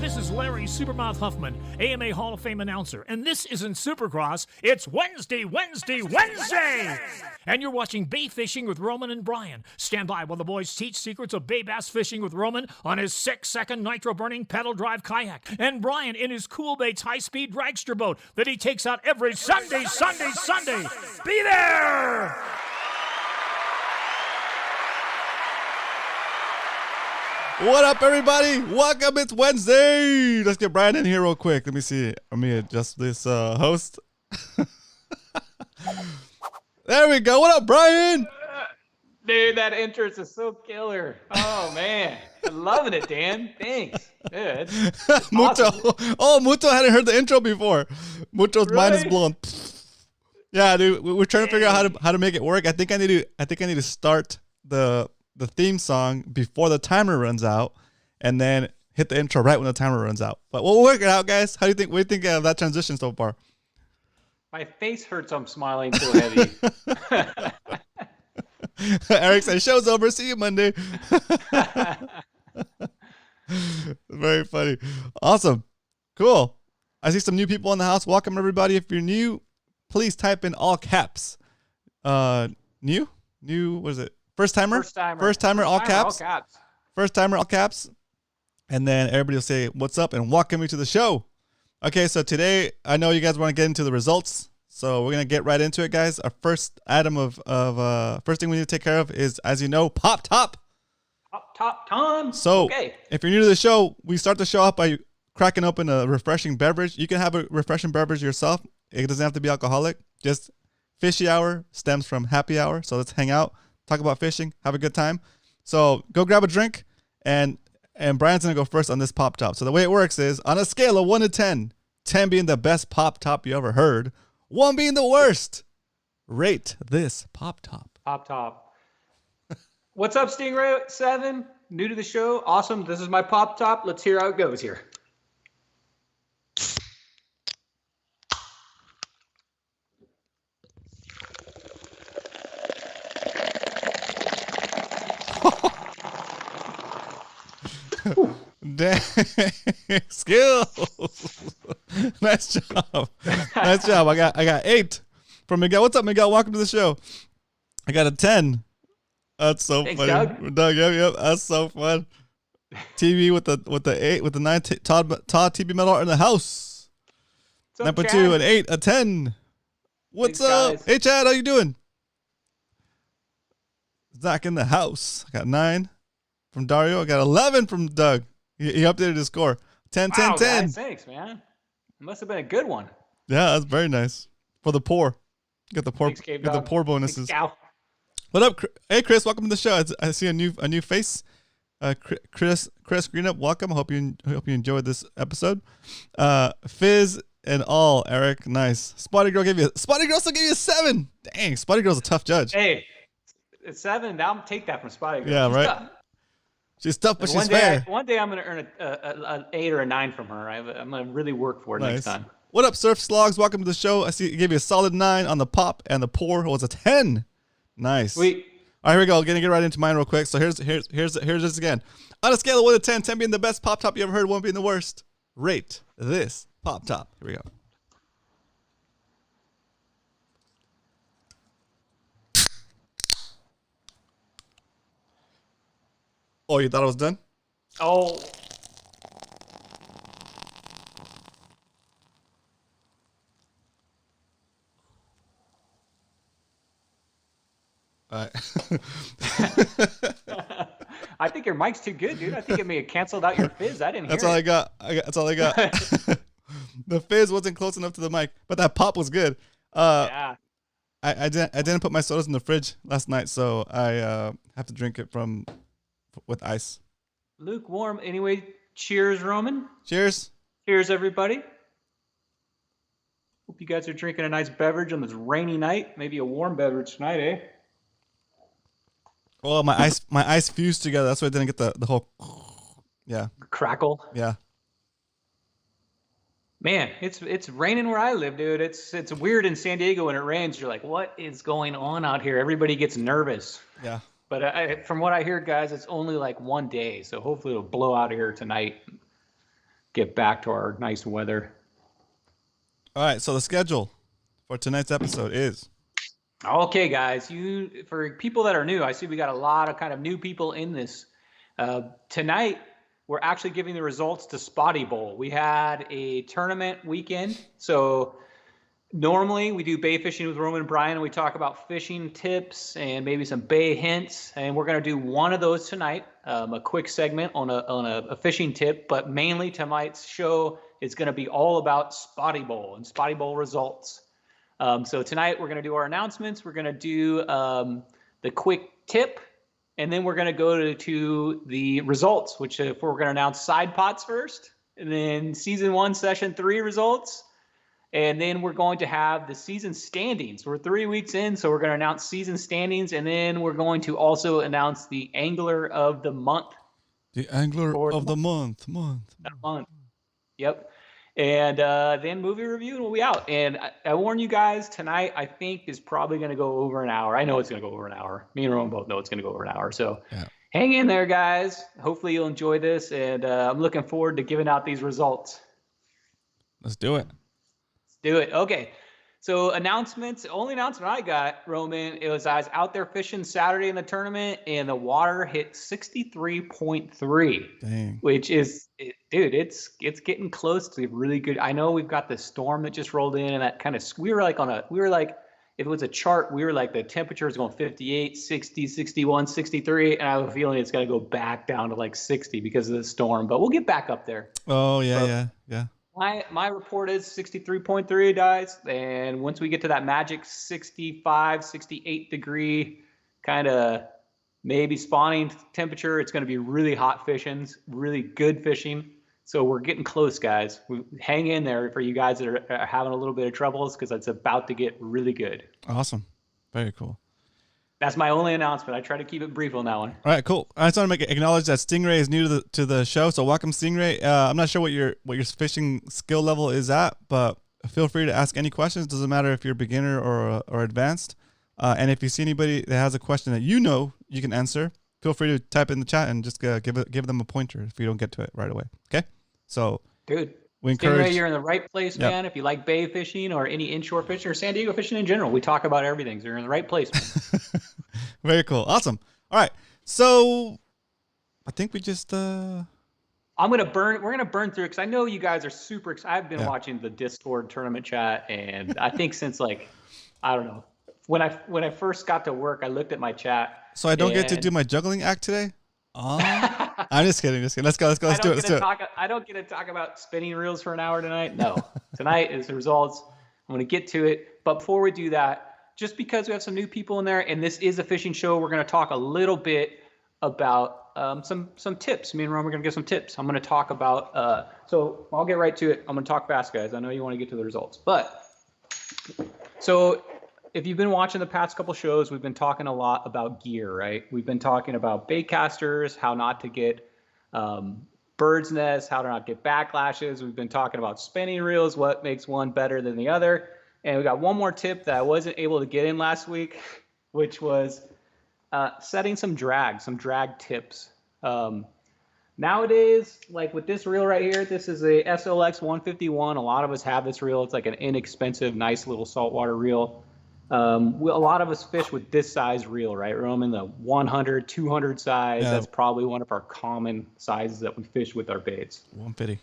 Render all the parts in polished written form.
this is Larry Supermouth Huffman, AMA Hall of Fame announcer, and this isn't Supercross, it's Wednesday! And you're watching Bay Fishing with Roman and Brian. Stand by while the boys teach secrets of bay bass fishing with Roman on his 6-second nitro-burning pedal drive kayak, and Brian in his Cool Baits high-speed dragster boat that he takes out every Sunday! Be there! What up, everybody? Welcome. It's Wednesday. Let's get Brian in here real quick. Let me see. Let me adjust this host. There we go. What up, Brian? Dude, that entrance is so killer. Oh, man. I'm loving it, Dan. Thanks. Dude, Muto. awesome. Oh, Muto hadn't heard the intro before. Muto's mind is blown. Yeah, dude. We're trying to figure out how to make it work. I think I need to start the theme song before the timer runs out, and then hit the intro right when the timer runs out. But we'll work it out, guys. What do you think of that transition so far? My face hurts. I'm smiling so heavy. Eric said, show's over. See you Monday. Very funny. Awesome. Cool. I see some new people in the house. Welcome, everybody. If you're new, please type in all caps. New? What is it? First timer, all caps. First timer, all caps. And then everybody will say, what's up, and welcome me to the show. Okay, so today, I know you guys want to get into the results, so we're going to get right into it, guys. Our first item first thing we need to take care of is, as you know, Pop Top. Pop Top time. So, if you're new to the show, we start the show off by cracking open a refreshing beverage. You can have a refreshing beverage yourself. It doesn't have to be alcoholic. Just Fishy Hour stems from happy hour, so let's hang out. Talk about fishing, have a good time. So go grab a drink, and Brian's gonna go first on this Pop Top. So the way it works is on a scale of 1 to 10, 10 being the best Pop Top you ever heard, 1 being the worst, rate this Pop Top. Pop Top. What's up, Stingray 7? New to the show. Awesome. This is my Pop Top. Let's hear how it goes here. Dang, skills. Nice job. Nice job. I got 8 from Miguel. What's up, Miguel? Welcome to the show. I got a 10. That's so Thanks, funny. Doug, yep. That's so fun. TV with the 8 with the 9 Todd TV medal in the house. Number 2, an 8, a 10. What's Thanks, up? guys. Hey, Chad, how you doing? Zach in the house. I got 9 from Dario. I got 11 from Doug. He updated his score. 10, Wow, 10, 10. guys, thanks, man. It must have been a good one. Yeah, that's very nice. For the poor. Get the poor, Thanks, Cave get the Dog. poor bonuses. Thanks, Gal. What up? Hey, Chris, welcome to the show. I see a new face. Chris Greenup, welcome. I hope you enjoyed this episode. Fizz and all, Eric, nice. Spotty Girl still gave you a 7. Dang, Spotty Girl's a tough judge. Hey, it's 7. Now I'm take that from Spotty Girl. Yeah, She's right. tough. She's tough, but she's One fair. day I'm going to earn an 8 or a 9 from her. I'm going to really work for it next time. What up, Surf Slogs? Welcome to the show. I see you gave you a solid 9 on the pop, and the pour was a 10. Nice. Sweet. All right, here we go. Gonna get right into mine real quick. So here's this again. On a scale of 1 to 10, 10 being the best Pop Top you ever heard, 1 being the worst, rate this Pop Top. Here we go. Oh, you thought I was done? Oh. All right. I think your mic's too good, dude. I think it may have canceled out your fizz. I didn't hear That's all it. I got. That's all I got. The fizz wasn't close enough to the mic, but that pop was good. Yeah. I didn't put my sodas in the fridge last night, so I have to drink it with ice. Lukewarm. Anyway, cheers, Roman. Cheers. Cheers, everybody. Hope you guys are drinking a nice beverage on this rainy night. Maybe a warm beverage tonight, eh? Oh, my ice fused together. That's why I didn't get the whole. Yeah. Crackle. Yeah. Man, it's raining where I live, dude. It's weird in San Diego when it rains. You're like, what is going on out here? Everybody gets nervous. Yeah. But from what I hear, guys, it's only like one day. So hopefully it'll blow out of here tonight. get back to our nice weather. All right, so the schedule for tonight's episode is. Okay, guys, for people that are new, I see we got a lot of kind of new people in this. Tonight, we're actually giving the results to Spotty Bowl. We had a tournament weekend, so normally we do bay fishing with Roman and Brian, and we talk about fishing tips and maybe some bay hints, and we're going to do one of those tonight, a quick segment on a fishing tip, but mainly tonight's show is going to be all about Spotty Bowl and Spotty Bowl results. So tonight we're going to do our announcements. We're going to do the quick tip, and then we're going to go to the results, which we're going to announce side pots first, and then season 1, session 3 results. And then we're going to have the season standings. We're 3 weeks in, so we're going to announce season standings, and then we're going to also announce the angler of the month. The angler of the month. Yep. And then movie review, and we'll be out. And I warn you guys, tonight I think is probably going to go over an hour. I know it's going to go over an hour. Me and Roman both know it's going to go over an hour. So hang in there, guys. Hopefully you'll enjoy this, and I'm looking forward to giving out these results. Let's do it. Do it. Okay. So announcements. The only announcement I got, Roman, it was I was out there fishing Saturday in the tournament, and the water hit 63.3. Dang. Which is, dude, it's getting close to really good. I know we've got the storm that just rolled in, and that kind of, we were like, if it was a chart, we were like, the temperature is going 58, 60, 61, 63, and I have a feeling it's going to go back down to like 60 because of the storm, but we'll get back up there. Oh, yeah. My report is 63.3, guys, and once we get to that magic 65, 68 degree kind of maybe spawning temperature, it's going to be really hot fishing, really good fishing. So we're getting close, guys. Hang in there for you guys that are having a little bit of troubles, because it's about to get really good. Awesome. Very cool. That's my only announcement. I try to keep it brief on that one. All right, cool. I just want to acknowledge that Stingray is new to the show, so welcome, Stingray. I'm not sure what your fishing skill level is at, but feel free to ask any questions. Doesn't matter if you're beginner or advanced. And if you see anybody that has a question that you can answer, feel free to type in the chat and just give them a pointer if you don't get to it right away. Okay? So, dude, we encourage. You're in the right place, man. If you like bay fishing or any inshore fishing or San Diego fishing in general, we talk about everything. So you're in the right place, man. Very cool. Awesome. All right. So I think we just we're gonna burn through, because I know you guys are super excited. I've been watching the Discord tournament chat, and I think since I don't know, when I first got to work, I looked at my chat. So I don't get to do my juggling act today? I'm just kidding. Let's go. Let's do it. I don't get to talk about spinning reels for an hour tonight. No. Tonight is the results. I'm going to get to it. But before we do that, just because we have some new people in there, and this is a fishing show, we're going to talk a little bit about some tips. Me and Ron, we're going to give some tips. I'm going to talk about, so I'll get right to it. I'm going to talk fast, guys. I know you want to get to the results. But, so if you've been watching the past couple shows, we've been talking a lot about gear, right? We've been talking about bait casters, how not to get bird's nests, how to not get backlashes. We've been talking about spinning reels, what makes one better than the other. And we got one more tip that I wasn't able to get in last week, which was setting some drag tips. Nowadays, like with this reel right here, this is a SLX 151. A lot of us have this reel. It's like an inexpensive, nice little saltwater reel. A lot of us fish with this size reel, right, Roman? The 100, 200 size. Yeah. That's probably one of our common sizes that we fish with our baits. 150.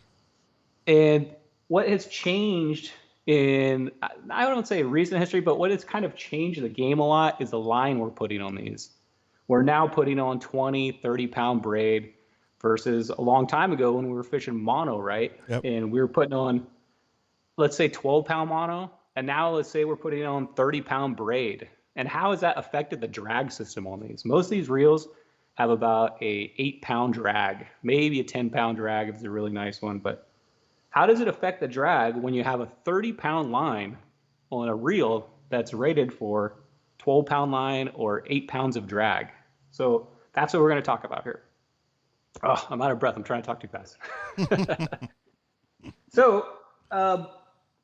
And what has changed in, I don't say recent history, but what has kind of changed the game a lot is the line we're putting on these. We're now putting on 20, 30-pound braid versus a long time ago when we were fishing mono, right? Yep. And we were putting on, let's say, 12-pound mono. And now let's say we're putting on 30-pound braid. And how has that affected the drag system on these? Most of these reels have about a 8-pound drag, maybe a 10-pound drag if it's a really nice one. But how does it affect the drag when you have a 30-pound line on a reel that's rated for 12-pound line or 8 pounds of drag? So that's what we're going to talk about here. Oh, I'm out of breath. I'm trying to talk too fast. So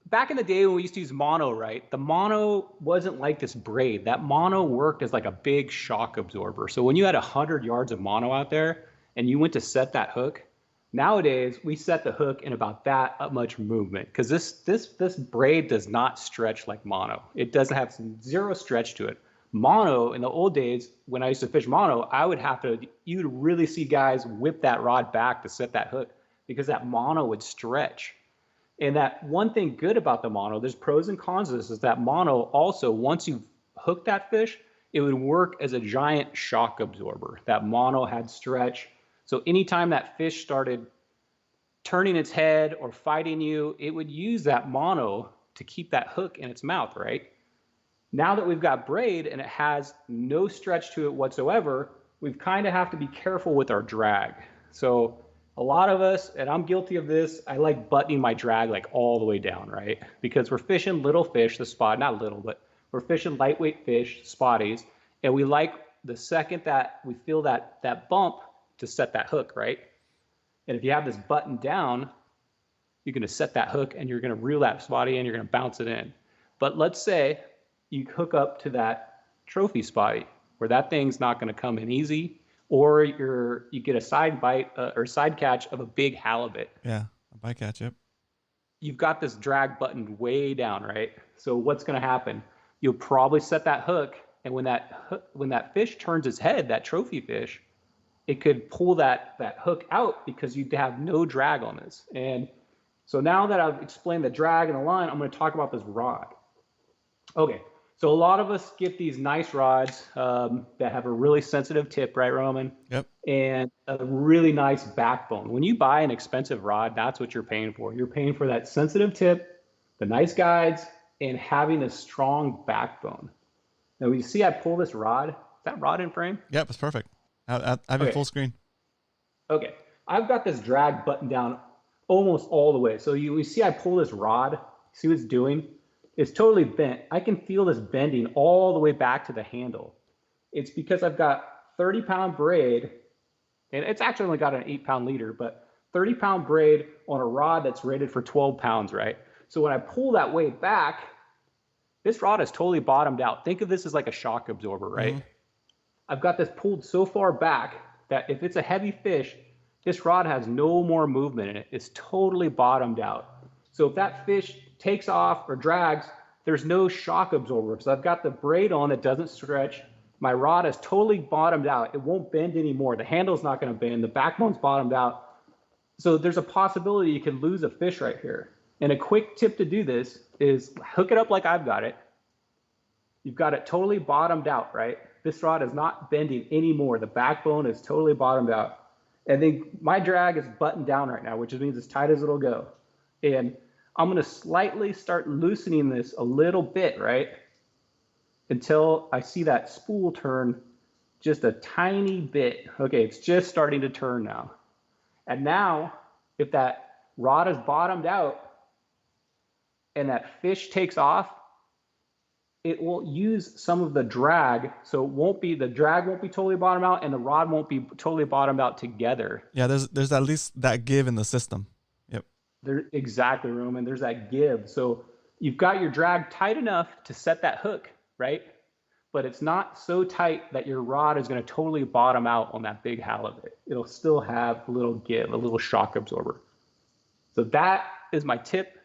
back in the day when we used to use mono, right? The mono wasn't like this braid. That mono worked as like a big shock absorber. So when you had 100 yards of mono out there and you went to set that hook, Nowadays, we set the hook in about that much movement because this braid does not stretch like mono. It doesn't have zero stretch to it. Mono, in the old days, when I used to fish mono, you'd really see guys whip that rod back to set that hook because that mono would stretch. And that one thing good about the mono, there's pros and cons of this, is that mono also, once you hook that fish, it would work as a giant shock absorber. That mono had stretch. So anytime that fish started turning its head or fighting you, it would use that mono to keep that hook in its mouth, right? Now that we've got braid and it has no stretch to it whatsoever, we kind of have to be careful with our drag. So a lot of us, and I'm guilty of this, I like buttoning my drag like all the way down, right? Because we're fishing little fish, the spot, not little, but we're fishing lightweight fish, spotties, and we like the second that we feel that bump to set that hook, right? And if you have this button down, you're going to set that hook and you're going to reel that spotty and you're going to bounce it in. But let's say you hook up to that trophy spotty where that thing's not going to come in easy, or you get a side bite or side catch of a big halibut. Yeah, a bycatch, yep. You've got this drag buttoned way down, right? So what's going to happen? You'll probably set that hook, and when that fish turns its head, that trophy fish, it could pull that hook out because you'd have no drag on this. And so now that I've explained the drag and the line, I'm going to talk about this rod. Okay, so a lot of us get these nice rods that have a really sensitive tip, right, Roman? Yep. And a really nice backbone. When you buy an expensive rod, that's what you're paying for. You're paying for that sensitive tip, the nice guides, and having a strong backbone. Now, you see I pull this rod. Is that rod in frame? Yep, it's perfect. I have it full screen. Okay, I've got this drag button down almost all the way. So you see I pull this rod, see what it's doing? It's totally bent. I can feel this bending all the way back to the handle. It's because I've got 30-pound braid, and it's actually only got an 8-pound leader, but 30-pound braid on a rod that's rated for 12 pounds, right? So when I pull that weight back, this rod is totally bottomed out. Think of this as like a shock absorber, right? Mm-hmm. I've got this pulled so far back that if it's a heavy fish, this rod has no more movement in it. It's totally bottomed out. So if that fish takes off or drags, there's no shock absorber. So I've got the braid on that doesn't stretch. My rod is totally bottomed out. It won't bend anymore. The handle's not going to bend. The backbone's bottomed out. So there's a possibility you can lose a fish right here. And a quick tip to do this is hook it up like I've got it. You've got it totally bottomed out, right? This rod is not bending anymore. The backbone is totally bottomed out. And then my drag is buttoned down right now, which means as tight as it'll go. And I'm going to slightly start loosening this a little bit, right? Until I see that spool turn just a tiny bit. Okay, it's just starting to turn now. And now, if that rod is bottomed out and that fish takes off, it will use some of the drag. So the drag won't be totally bottomed out and the rod won't be totally bottomed out together. Yeah, there's at least that give in the system. Yep. Exactly, Roman. There's that give. So you've got your drag tight enough to set that hook, right? But it's not so tight that your rod is going to totally bottom out on that big halibut. It'll still have a little give, a little shock absorber. So that is my tip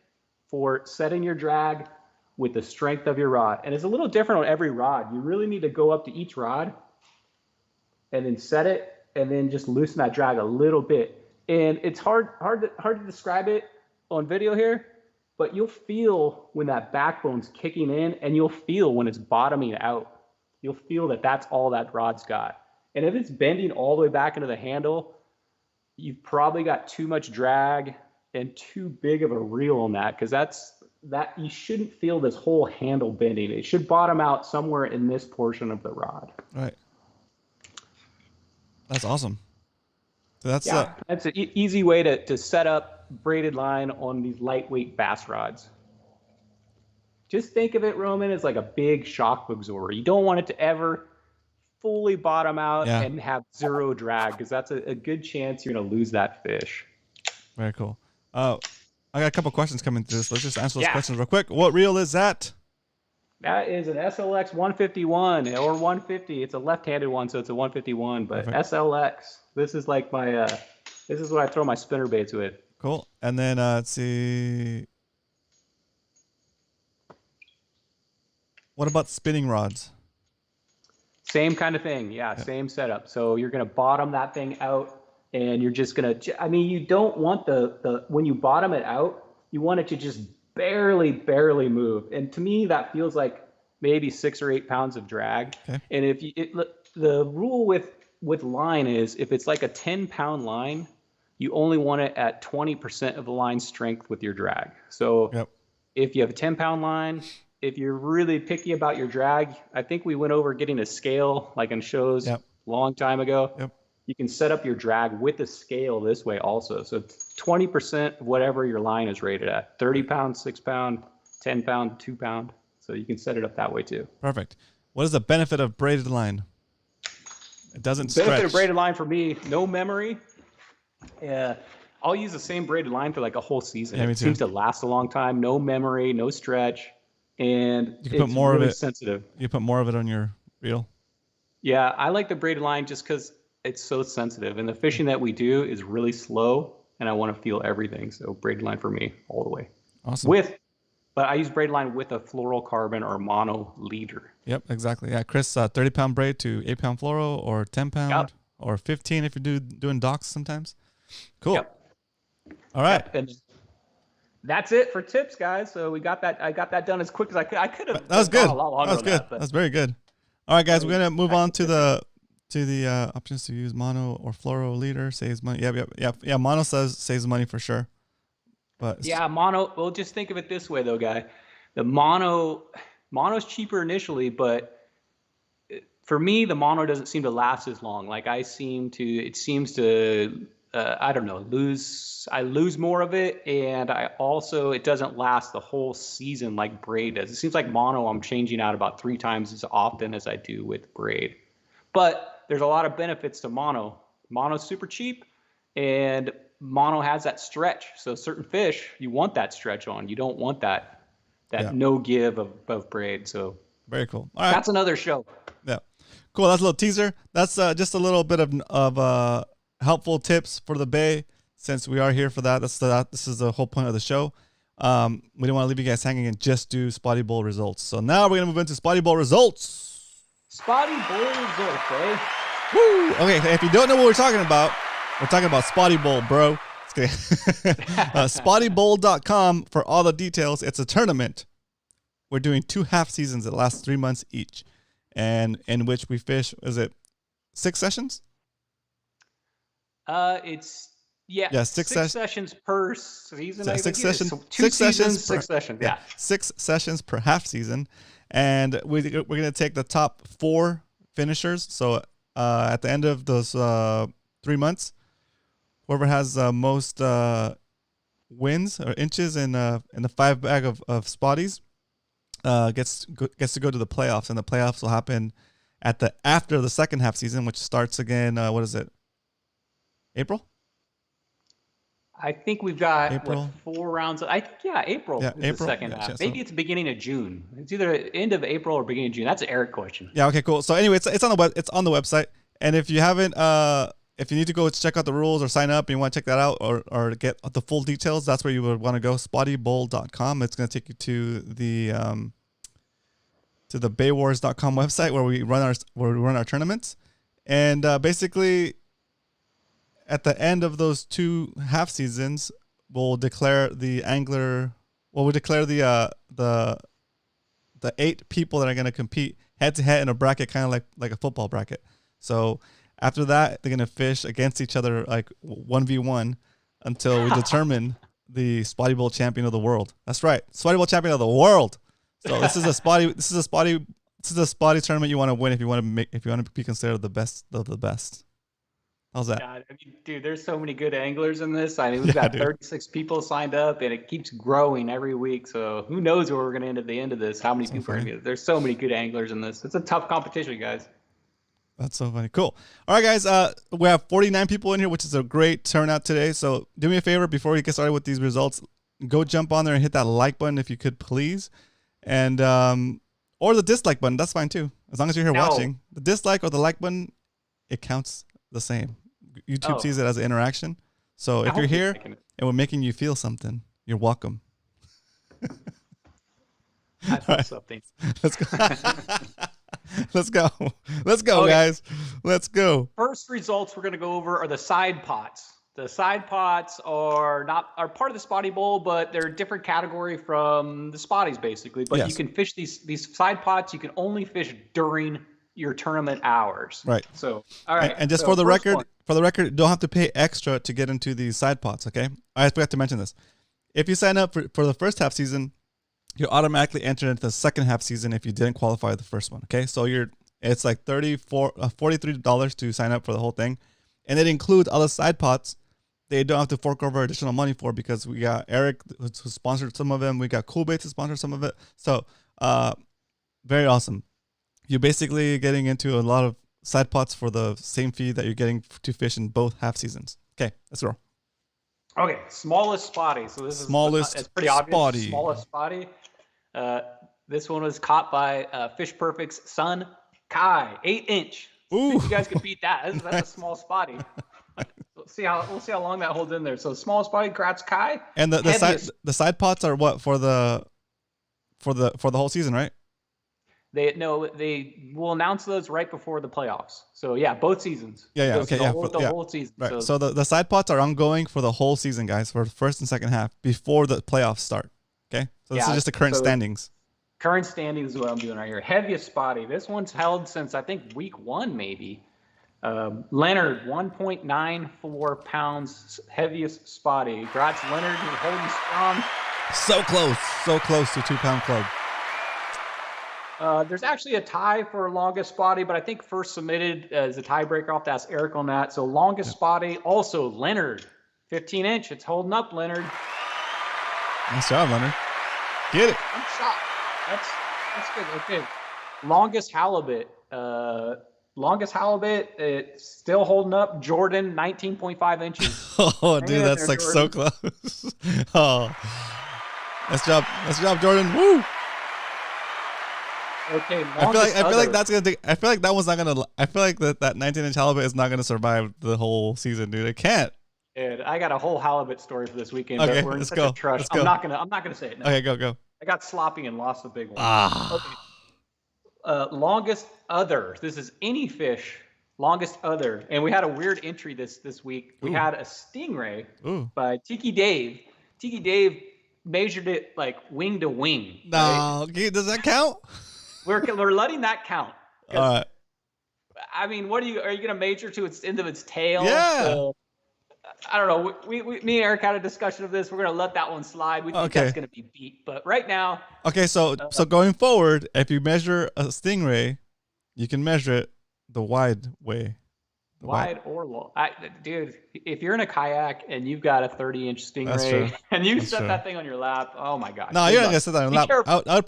for setting your drag with the strength of your rod. And it's a little different on every rod. You really need to go up to each rod and then set it and then just loosen that drag a little bit. And it's hard to describe it on video here, but you'll feel when that backbone's kicking in and you'll feel when it's bottoming out. You'll feel that that's all that rod's got. And if it's bending all the way back into the handle, you've probably got too much drag and too big of a reel on that, because that you shouldn't feel this whole handle bending. It should bottom out somewhere in this portion of the rod. Right. That's awesome. So that's an easy way to set up braided line on these lightweight bass rods. Just think of it, Roman, as like a big shock absorber. You don't want it to ever fully bottom out and have zero drag, because that's a good chance you're going to lose that fish. Very cool. I got a couple questions coming through, so let's just answer those questions real quick. What reel is that? That is an SLX 151 or 150. It's a left-handed one, so it's a 151. But perfect. SLX, this is like my This is what I throw my spinner baits with. Cool. And then let's see. What about spinning rods? Same kind of thing. Yeah, same setup. So you're going to bottom that thing out, and you're just going to, I mean, you don't want the when you bottom it out, you want it to just barely move. And to me, that feels like maybe 6 or 8 pounds of drag. Okay. And if you, the rule with line is if it's like a 10-pound line, you only want it at 20% of the line strength with your drag. So if you have a 10-pound line, if you're really picky about your drag, I think we went over getting a scale like in shows a long time ago. You can set up your drag with a scale this way also. So 20% of whatever your line is rated at, 30 pound, 6 pound, 10 pound, 2 pound. So you can set it up that way too. Perfect. What is the benefit of braided line? It doesn't stretch. Benefit of braided line for me, no memory. I'll use the same braided line for like a whole season. Yeah, it seems to last a long time. No memory, no stretch. And you can put more really of it sensitive. You put more of it on your reel. Yeah, I like the braided line just because it's so sensitive, and the fishing that we do is really slow, and I want to feel everything. So braided line for me all the way. Awesome. But I use braided line with a fluorocarbon or mono leader. Yep, exactly. Yeah, Chris, 30-pound braid to 8-pound fluoro, or 10-pound, or 15 if you're doing docks sometimes. Cool. Yep. All right. Yep. And that's it for tips, guys. So we got that. I got that done as quick as I could. I could have. That was good. A lot longer That was good. That's very good. All right, guys, we're gonna move on to the options to use mono or fluoro leader. Saves money. Yeah. Mono saves money for sure. But yeah, mono. Well, just think of it this way, though, guy. The mono's cheaper initially, but for me, the mono doesn't seem to last as long. Like it seems to. I don't know, I lose more of it, and it doesn't last the whole season like braid does. It seems like mono I'm changing out about 3 times as often as I do with braid. But there's a lot of benefits to mono. Mono's super cheap, and mono has that stretch. So certain fish, you want that stretch on. You don't want that no give of braid. So very cool. All right. That's another show. Yeah. Cool. That's a little teaser. That's just a little bit of helpful tips for the bay, since we are here for that. This is the whole point of the show. We don't want to leave you guys hanging and just do Spotty Bowl results. So now we're gonna move into Spotty Bowl results. Spotty Bowl results, eh? Woo! Okay, if you don't know what we're talking about Spotty Bowl, bro. SpottyBowl.com for all the details. It's a tournament. We're doing 2 half seasons that last 3 months each, and in which we fish. Is it 6 sessions? It's 6 sessions per season. Yeah, 6 sessions. So 2 seasons, 6 sessions. Yeah, 6 sessions per half season, and we're gonna take the top 4 finishers. So at the end of those 3 months, whoever has most wins or inches in the 5 bag of spotties gets to go to the playoffs, and the playoffs will happen after the second half season, which starts again. What is it? April? I think we've got April. 4 rounds. April is the second half. Maybe it's beginning of June. It's either end of April or beginning of June. That's an Eric question. Yeah. Okay. Cool. So anyway, it's on the website, and if you haven't, if you need to go check out the rules or sign up and you want to check that out or get the full details, that's where you would want to go. SpottyBowl.com. It's going to take you to the baywars.com website where we run our tournaments, and basically, at the end of those 2 half seasons, we'll declare the angler. Well, we'll declare the 8 people that are going to compete head to head in a bracket, kind of like a football bracket. So after that, they're going to fish against each other like 1v1 until we determine the Spotty Bowl champion of the world. That's right, Spotty Bowl champion of the world. So this is a spotty tournament you want to win if you want to be considered the best of the best. How's that? God, I mean, dude, there's so many good anglers in this. I mean, we've got 36 people signed up, and it keeps growing every week. So who knows where we're going to end at the end of this? How many people are going to get? There's so many good anglers in this. It's a tough competition, guys. That's so funny. Cool. All right, guys. We have 49 people in here, which is a great turnout today. So do me a favor before we get started with these results. Go jump on there and hit that like button if you could, please. And or the dislike button. That's fine too. As long as you're here watching. The dislike or the like button, it counts the same. YouTube sees it as an interaction. So if you're hope you're here taking it. and we're making you feel something, you're welcome. I feel something. Let's go. Let's go. Let's go, Okay. guys. Let's go. First results we're going to go over are the side pots. The side pots are part of the Spotty Bowl, but they're a different category from the Spotties, basically. But Yes. you can fish these side pots. You can only fish during your tournament hours. Right. So, all right. And just so for the first record, one. you don't have to pay extra to get into these side pots. Okay. I forgot to mention this. If you sign up for the first half season, you're automatically entered into the second half season if you didn't qualify the first one. Okay. So it's like $43 to sign up for the whole thing. And it includes all the side pots they don't have to fork over additional money for, because we got Eric who sponsored some of them. We got Cool Baits to sponsor some of it. So very awesome. You're basically getting into a lot of side pots for the same fee that you're getting to fish in both half seasons. Okay, let's go. Okay, smallest spotty. So this Smallest it's pretty obvious. spotty. Smallest spotty. This one was caught by Fish Perfect's son, Kai, 8-inch. Ooh. You guys can beat that. That's a small spotty. We'll see how long that holds in there. So small spotty, congrats, Kai. And the side pots are what for the whole season, right? They will announce those right before the playoffs. So yeah, both seasons. Yeah, okay, the yeah, whole season. Right. So the side pots are ongoing for the whole season, guys, for the first and second half before the playoffs start. Okay, so this is just the current standings. Current standings is what I'm doing right here. Heaviest spotty. This one's held since I think week 1 maybe. Leonard, 1.94 pounds, heaviest spotty. Congrats, Leonard. You're holding strong. So close to 2-pound club. There's actually a tie for longest spotty, but I think first submitted as a tiebreaker. I'll have to ask Eric on that. So longest spotty, also Leonard, 15-inch. It's holding up, Leonard. Nice job, Leonard. Get it. I'm shocked. That's good. Okay. Longest halibut. It's still holding up. Jordan, 19.5 inches. Oh, dude, that's like so close. Oh, nice job, Jordan. Woo. Okay, I feel like that's gonna take. I feel like that one's not gonna. I feel like that 19-inch halibut is not gonna survive the whole season, dude. It can't. Dude, I got a whole halibut story for this weekend, Okay, but we're in let's such go. a trust. Let's go. I'm not gonna say it now. Okay, go. I got sloppy and lost the big one. Ah. Okay. Longest other. This is any fish. Longest other, and we had a weird entry this week. We had a stingray by Tiki Dave. Tiki Dave measured it like wing to wing. No, right? okay, does that count? We're letting that count. All right. I mean, are you gonna measure to its end of its tail? Yeah. So, I don't know. Me and Eric had a discussion of this. We're gonna let that one slide. We think that's gonna be beat. But right now. Okay, so going forward, if you measure a stingray, you can measure it the wide way. Wide or long. Dude, if you're in a kayak and you've got a 30-inch stingray and you set that thing on your lap, oh my god. No, you're not gonna set that on your lap. I'd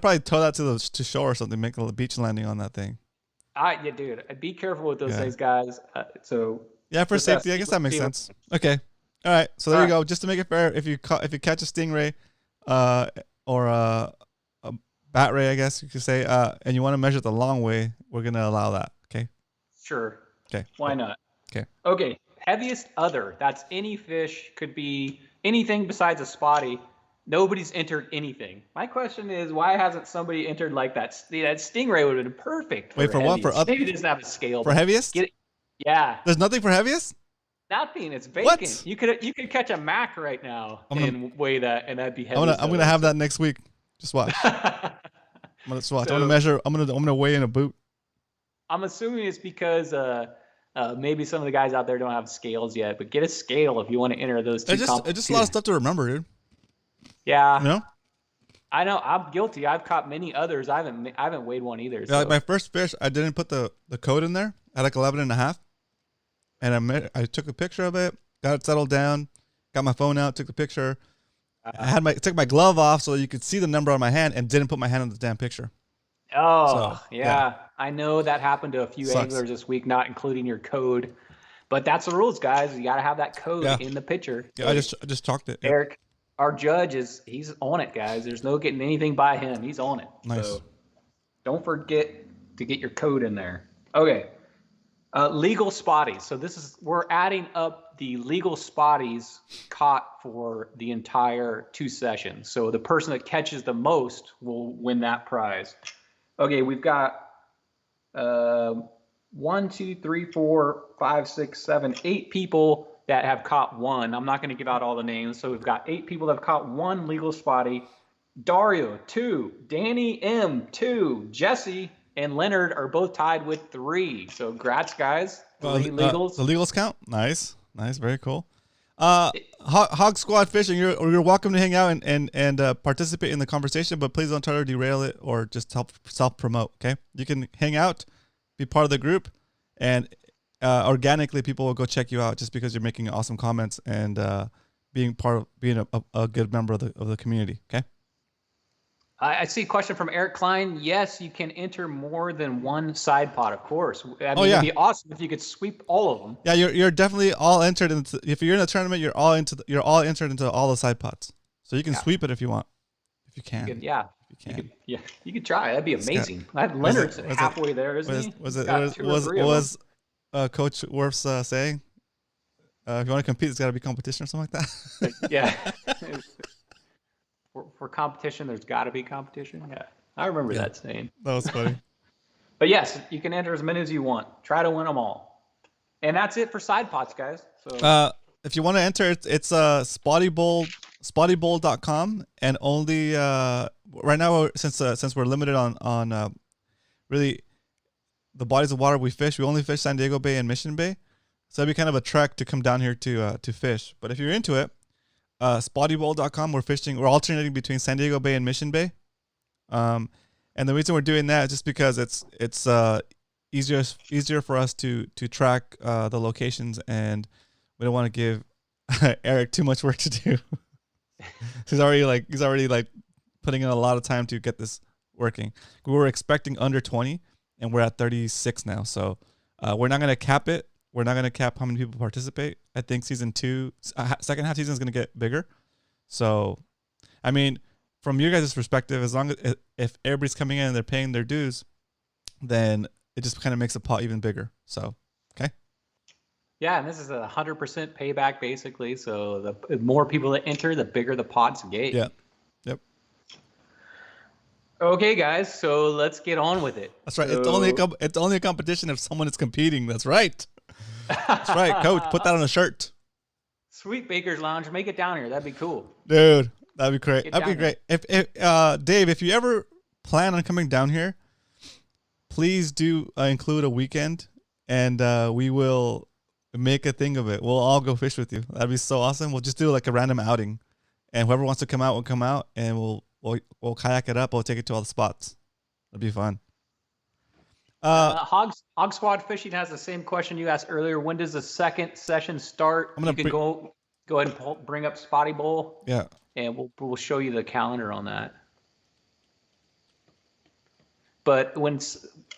probably tow that to shore or something, make a beach landing on that thing. Yeah, dude. Be careful with those things, guys. Yeah, for safety, I guess that makes sense. Okay. All right. So there you go. Just to make it fair, if you catch a stingray, or a bat ray, I guess you could say, and you want to measure it the long way, we're gonna allow that. Okay. Sure. Okay. Why not? Okay. Okay. Heaviest other. That's any fish. Could be anything besides a spotty. Nobody's entered anything. My question is, why hasn't somebody entered like that? That stingray would have been perfect. Wait, for what? For other? Maybe it doesn't have a scale. For heaviest? Yeah. There's nothing for heaviest? Nothing. It's bacon. What? You could catch a mac right now and weigh that, and that'd be heavy. I'm gonna have that next week. Just watch. I'm gonna watch. I'm gonna measure. I'm gonna weigh in a boot. I'm assuming it's because maybe some of the guys out there don't have scales yet, but get a scale if you want to enter those two. It's just a lot of stuff to remember, dude. Yeah. You know? I know. I'm guilty. I've caught many others. I haven't weighed one either. Yeah, like my first fish, I didn't put the code in there. I had like 11.5, and I took a picture of it, got it settled down, got my phone out, took the picture. I took my glove off so you could see the number on my hand, and didn't put my hand on the damn picture. Oh, so, yeah. I know that happened to a few anglers this week, not including your code. But that's the rules, guys. You got to have that code in the picture. Yeah, I just chalked it. Eric, our judge he's on it, guys. There's no getting anything by him. He's on it. Nice. So don't forget to get your code in there. Okay. Legal spotties. So we're adding up the legal spotties caught for the entire 2 sessions. So the person that catches the most will win that prize. Okay, we've got 1, 2, 3, 4, 5, 6, 7, 8 people that have caught one. I'm not going to give out all the names. So we've got 8 people that have caught one legal spotty. Dario, 2. Danny M, 2. Jesse and Leonard are both tied with 3. So congrats, guys. 3 legals. The legals count. Nice. Very cool. Hog Squad Fishing, you're welcome to hang out and participate in the conversation, but please don't try to derail it or just self-promote, okay? You can hang out, be part of the group, and organically people will go check you out just because you're making awesome comments and being a good member of the community, okay? I see a question from Eric Klein. Yes, you can enter more than one side pot, of course. I mean, it'd be awesome if you could sweep all of them. Yeah, you're definitely all entered into. If you're in a tournament, you're all entered into all the side pots. So you can sweep it if you want, if you can. You could try. That'd be amazing. Leonard's halfway there, isn't he? Was Coach Worf's saying? If you want to compete, it's got to be competition or something like that. Yeah. For competition, there's got to be competition. Yeah, I remember that saying. That was funny. But yes, you can enter as many as you want. Try to win them all. And that's it for side pots, guys. So if you want to enter, it's Spotty Bowl, spottybowl.com, and only right now since we're limited on really the bodies of water we fish, we only fish San Diego Bay and Mission Bay. So it'd be kind of a trek to come down here to fish. But if you're into it, spottybowl.com, we're alternating between San Diego Bay and Mission Bay. And the reason we're doing that is just because it's easier for us to track the locations, and we don't want to give Eric too much work to do. he's already putting in a lot of time to get this working. We were expecting under 20 and we're at 36 now. So we're not going to cap it. We're not going to cap how many people participate. I think season 2, second half season is going to get bigger. So, I mean, from your guys' perspective, as long as if everybody's coming in and they're paying their dues, then it just kind of makes the pot even bigger. So, okay. Yeah, and this is 100% payback the So the more people that enter, the bigger the pots get. Yeah. Yep. Okay, guys. So let's get on with it. That's right. It's only a competition if someone is competing. That's right. That's right, Coach. Put that on a shirt. Sweet Baker's Lounge. Make it down here. That'd be cool. Dude, that'd be great. That'd be great. If Dave, if you ever plan on coming down here, please do include a weekend, and we will make a thing of it. We'll all go fish with you. That'd be so awesome. We'll just do like a random outing, and whoever wants to come out will come out, and we'll kayak it up. We'll take it to all the spots. It'd be fun. Hog Squad Fishing has the same question you asked earlier. When does the second session start? You can go ahead and bring up Spotty Bowl. Yeah. And we'll show you the calendar on that. But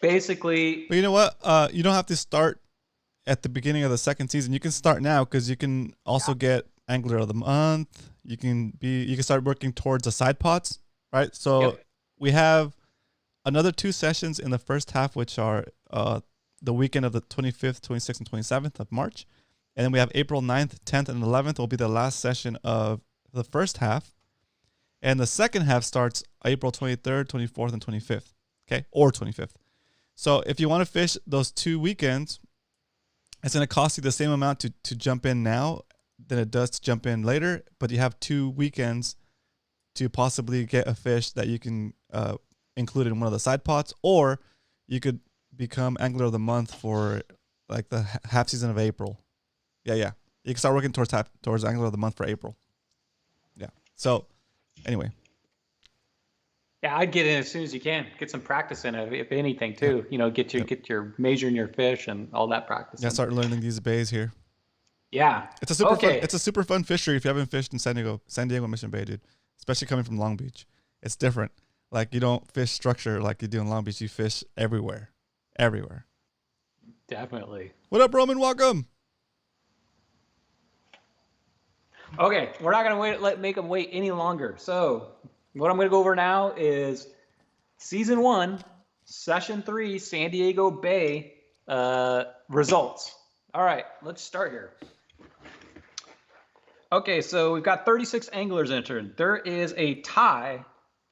basically, but you know what? You don't have to start at the beginning of the second season. You can start now because you can also get Angler of the Month. You can start working towards the side pots, right? So we have another 2 sessions in the first half, which are the weekend of the 25th, 26th, and 27th of March. And then we have April 9th, 10th, and 11th will be the last session of the first half. And the second half starts April 23rd, 24th, and 25th. Okay? Or 25th. So if you want to fish those 2 weekends, it's going to cost you the same amount to jump in now than it does to jump in later. But you have 2 weekends to possibly get a fish that you can included in one of the side pots, or you could become Angler of the Month for like the half season of April. Yeah. You can start working towards Angler of the Month for April. Yeah. So, anyway. Yeah, I'd get in as soon as you can. Get some practice in it, if anything, too. You know, get your measuring your fish and all that practice. Yeah, start learning these bays here. Yeah. It's a super fun fishery if you haven't fished in San Diego Mission Bay, dude. Especially coming from Long Beach. It's different. Like, you don't fish structure like you do in Long Beach. You fish everywhere. Everywhere. Definitely. What up, Roman? Welcome. Okay, we're not going to make them wait any longer. So what I'm going to go over now is Season 1, Session 3, San Diego Bay, results. All right, let's start here. Okay, so we've got 36 anglers entered. There is a tie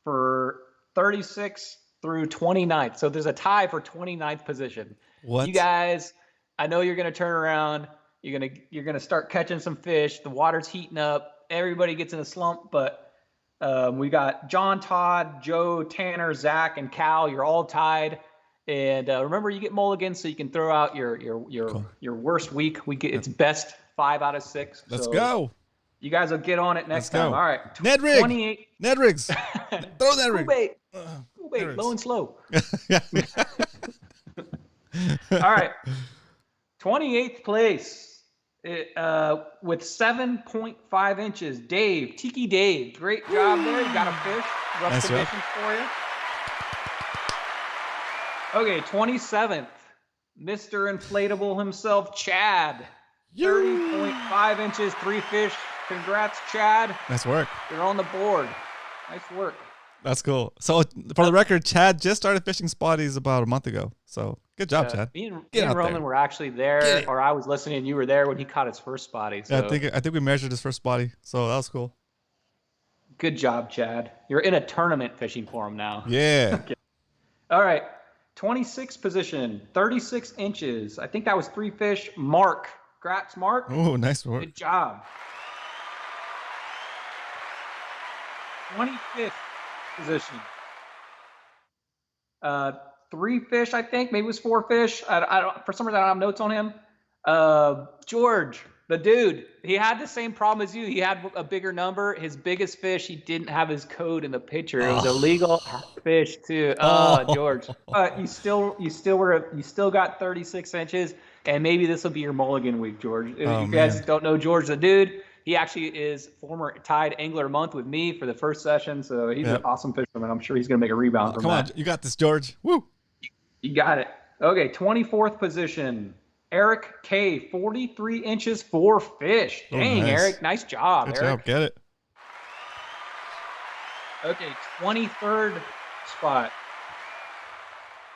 for 36 through 29th. So there's a tie for 29th position. What? You guys, I know you're gonna turn around. You're gonna start catching some fish. The water's heating up. Everybody gets in a slump, but we got John, Todd, Joe, Tanner, Zach, and Cal. You're all tied. And remember, you get mulligans, so you can throw out your worst week. It's best 5 out of 6. Let's so go. You guys will get on it next time. All right. Ned Rig. 28. Ned Rigs. Throw Ned Rig. Cool bait. Low and slow. Yeah. All right. 28th place with 7.5 inches. Dave, Tiki Dave. Great job there. You got a fish. Rough Nice conditions for you. Okay, 27th. Mr. Inflatable himself, Chad. 30.5 inches, 3 fish. Congrats, Chad. Nice work. You're on the board. Nice work. That's cool. So for the record, Chad just started fishing Spotties about a month ago. So good job, Chad. Me and Roman were actually there, or I was listening and you were there when he caught his first Spotty. So. Yeah, I think we measured his first Spotty. So that was cool. Good job, Chad. You're in a tournament fishing for him now. Yeah. Okay. All right. 26th position, 36 inches. I think that was 3 fish. Mark. Congrats, Mark. Oh, nice work. Good job. 25th position. 3 fish, I think. Maybe it was 4 fish. I don't. For some reason, I don't have notes on him. George, the dude, he had the same problem as you. He had a bigger number. His biggest fish, he didn't have his code in the picture. It was illegal fish too. George. But you still got 36 inches, and maybe this will be your mulligan week, George. If you guys don't know George, the dude, he actually is former tied angler of the month with me for the first session, so he's an awesome fisherman. I'm sure he's gonna make a rebound from that. Come on, you got this, George. Woo! You got it. Okay, 24th position. Eric K, 43 inches, 4 fish. Dang, nice. Eric, nice job. Good Eric. job, get it. Okay, 23rd spot.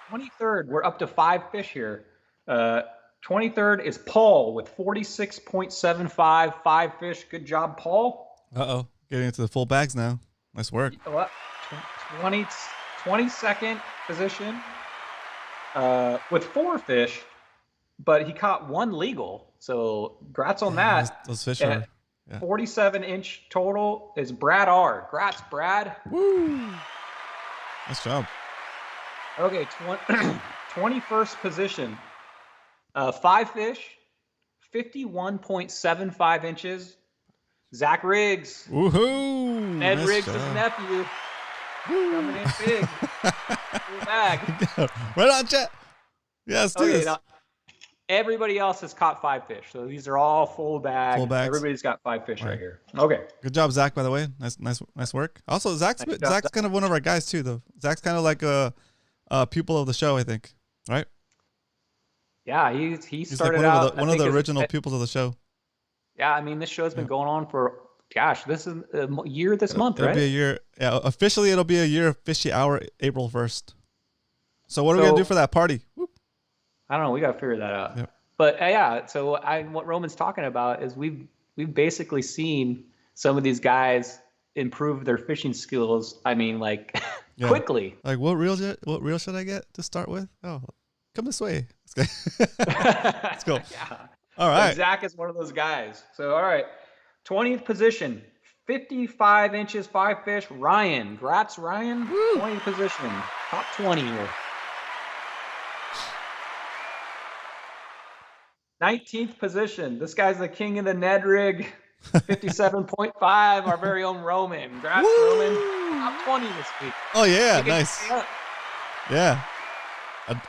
23rd, we're up to 5 fish here. 23rd is Paul with 46.75, 5 fish. Good job, Paul. Uh-oh, getting into the full bags now. Nice work. 22nd position with 4 fish. But he caught 1 legal, so congrats on that. Those fish are 47-inch total is Brad R. Congrats, Brad. Woo! Nice job. Okay, 21st position. 5 fish, 51.75 inches. Zach Riggs. Woohoo! Ned nice Riggs' job. nephew. Coming in big. Full bag. Right on, chat. Yeah, let's do this. Now, everybody else has caught 5 fish, so these are all full bag. Full bags. Everybody's got 5 fish right here. Okay. Good job, Zach. By the way, nice work. Also, Zach's kind of one of our guys too, though. Zach's kind of like a pupil of the show, I think. Right? Yeah, he started like out one of the original pupils of the show. Yeah, I mean, this show's been going on for, gosh, this is a year this month, right? It'll be a year. Yeah, officially, it'll be a year of Fishy Hour, April 1st. So what are we gonna do for that party? Whoop. I don't know. We gotta figure that out. Yep. But yeah, so what Roman's talking about is we've basically seen some of these guys improve their fishing skills. I mean, like quickly. Like what reel should I get to start with? Oh, come this way. Let's go. Yeah. All right. So Zach is one of those guys. So all right, 20th position, 55 inches, 5 fish. Ryan, congrats, Ryan. Woo. 20th position, top 20 here. 19th position. This guy's the king of the Ned Rig. 57.5. Our very own Roman. Congrats, Roman. Top 20 this week. Oh yeah, nice. Yeah,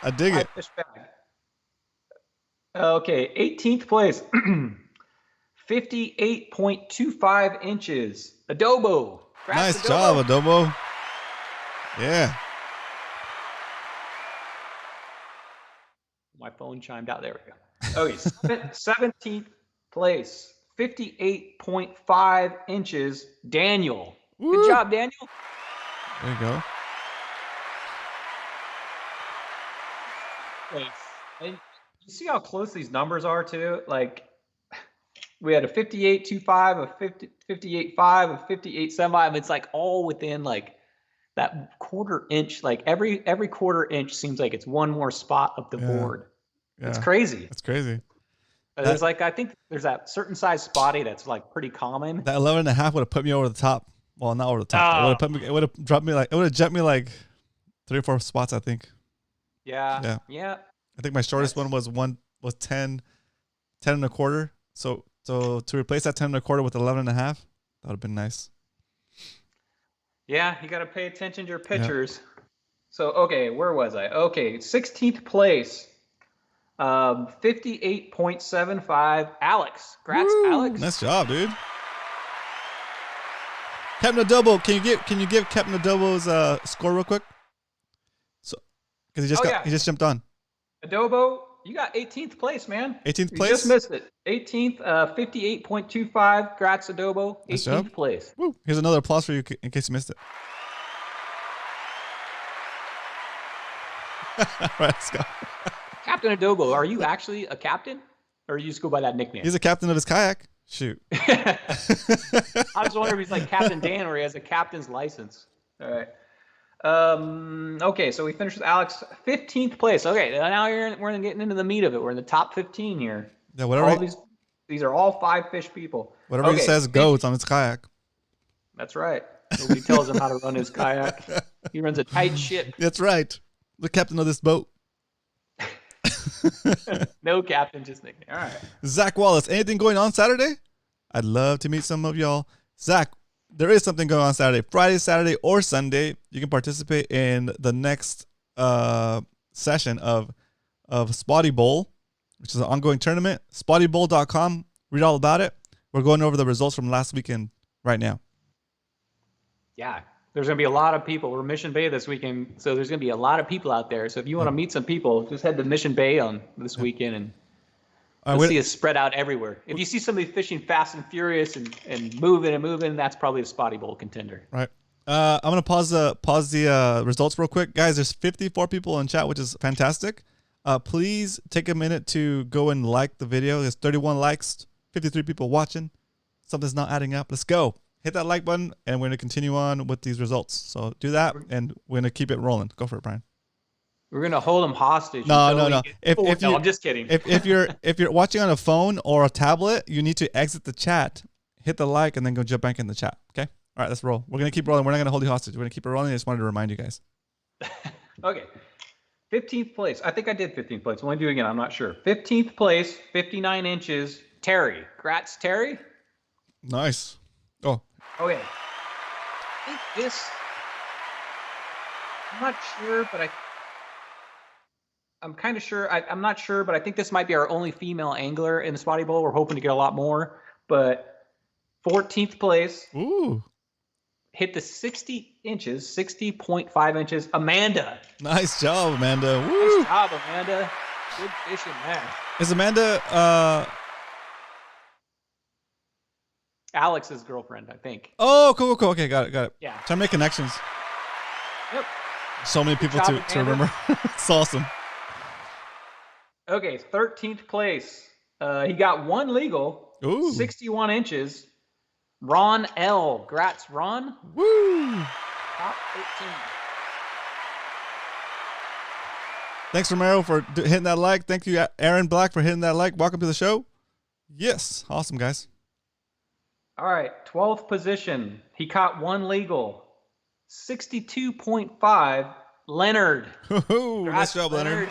I dig it. Fish bag. Okay, 18th place. 58.25 inches. Adobo. Congrats, Nice job, Adobo. Yeah. My phone chimed out. There we go. Okay, 17th place, 58.5 inches. Daniel. Woo. Good job, Daniel. There you go. You see how close these numbers are too? Like we had a 58.25, a 58.5, a 58.75. It's like all within like that quarter inch. Like every quarter inch seems like it's one more spot up the board. Yeah. It's crazy. It's crazy. There's like, I think there's that certain size spotty that's like pretty common. That 11.5 would have put me over the top. Well, not over the top. It would have dropped me like, it would have jumped me like 3 or 4 spots, I think. Yeah. I think my shortest one was 10 and a quarter. So to replace that 10 and a quarter with 11.5, that would have been nice. Yeah, you got to pay attention to your pitchers. Yeah. So, okay, where was I? Okay, 16th place, 58.75. Alex, congrats, Alex. Nice job, dude. Captain Adobo, can you give Captain Adobo's score real quick? So, because he just jumped on. Adobo, you got 18th place, man. 18th place? You just missed it. 18th, 58.25. Congrats, Adobo. 18th place. Woo. Here's another applause for you in case you missed it. All right, let's go. Captain Adobo, are you actually a captain? Or you just go by that nickname? He's a captain of his kayak. Shoot. I was wondering if he's like Captain Dan or he has a captain's license. All right. Okay, so we finished with Alex, 15th place. Okay, now we're getting into the meat of it. We're in the top 15 here. Yeah, whatever. These are all 5-fish people. Whatever he says goes on his kayak. That's right. Nobody tells him how to run his kayak. He runs a tight ship. That's right. The captain of this boat. No captain, just nickname. All right. Zach Wallace, anything going on Saturday? I'd love to meet some of y'all. Zach, there is something going on Saturday. Friday, Saturday, or Sunday. You can participate in the next session of Spotty Bowl, which is an ongoing tournament. SpottyBowl.com. Read all about it. We're going over the results from last weekend right now. Yeah. There's going to be a lot of people. We're Mission Bay this weekend, so there's going to be a lot of people out there. So if you want to meet some people, just head to Mission Bay on this weekend and you'll see us spread out everywhere. If you see somebody fishing fast and furious and moving, that's probably a Spotty Bowl contender. Right. I'm going to pause the results real quick. Guys, there's 54 people in chat, which is fantastic. Please take a minute to go and like the video. There's 31 likes, 53 people watching. Something's not adding up. Let's go. Hit that like button, and we're going to continue on with these results. So do that, and we're going to keep it rolling. Go for it, Brian. We're going to hold them hostage. No. No, I'm just kidding. If you're watching on a phone or a tablet, you need to exit the chat, hit the like, and then go jump back in the chat. Okay? All right, let's roll. We're going to keep rolling. We're not going to hold you hostage. We're going to keep it rolling. I just wanted to remind you guys. Okay. 15th place. I think I did 15th place. I want to do it again. I'm not sure. 15th place, 59 inches, Terry. Congrats, Terry. Nice. Oh. Okay. I think this, I'm not sure, but I'm kind of sure. I'm not sure, but I think this might be our only female angler in the Spotty Bowl. We're hoping to get a lot more, but 14th place. Ooh. Hit the 60 inches, 60.5 inches. Amanda. Nice job, Amanda. Woo. Nice job, Amanda. Good fishing there. Is Amanda Alex's girlfriend, I think. Oh, cool. Okay, got it. Yeah. Trying to make connections. Yep. So many people to remember. It's awesome. Okay, 13th place. He got one legal. Ooh. 61 inches. Ron L. Congrats, Ron. Woo. Top 13. Thanks, Romero, for hitting that like. Thank you, Aaron Black, for hitting that like. Welcome to the show. Yes. Awesome, guys. All right, 12th position. He caught one legal. 62.5. Leonard. Nice job, Leonard.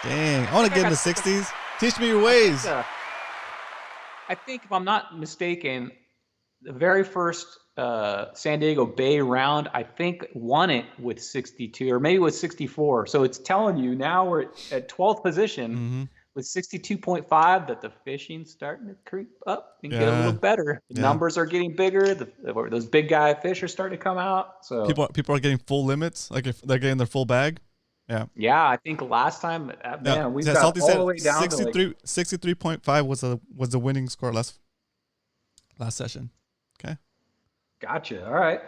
Dang. I want to get in the 60s. Teach me your ways. I think, if I'm not mistaken, the very first San Diego Bay round, I think, won it with 62, or maybe with 64. So it's telling you now we're at 12th position with 62.5 that the fishing's starting to creep up and get a little better. The numbers are getting bigger. Those big guy fish are starting to come out. So people are getting full limits, like if they're getting their full bag. Yeah. Yeah, I think last time, we got all the way down 63.5 was the winning score last session. Okay. Gotcha. All right.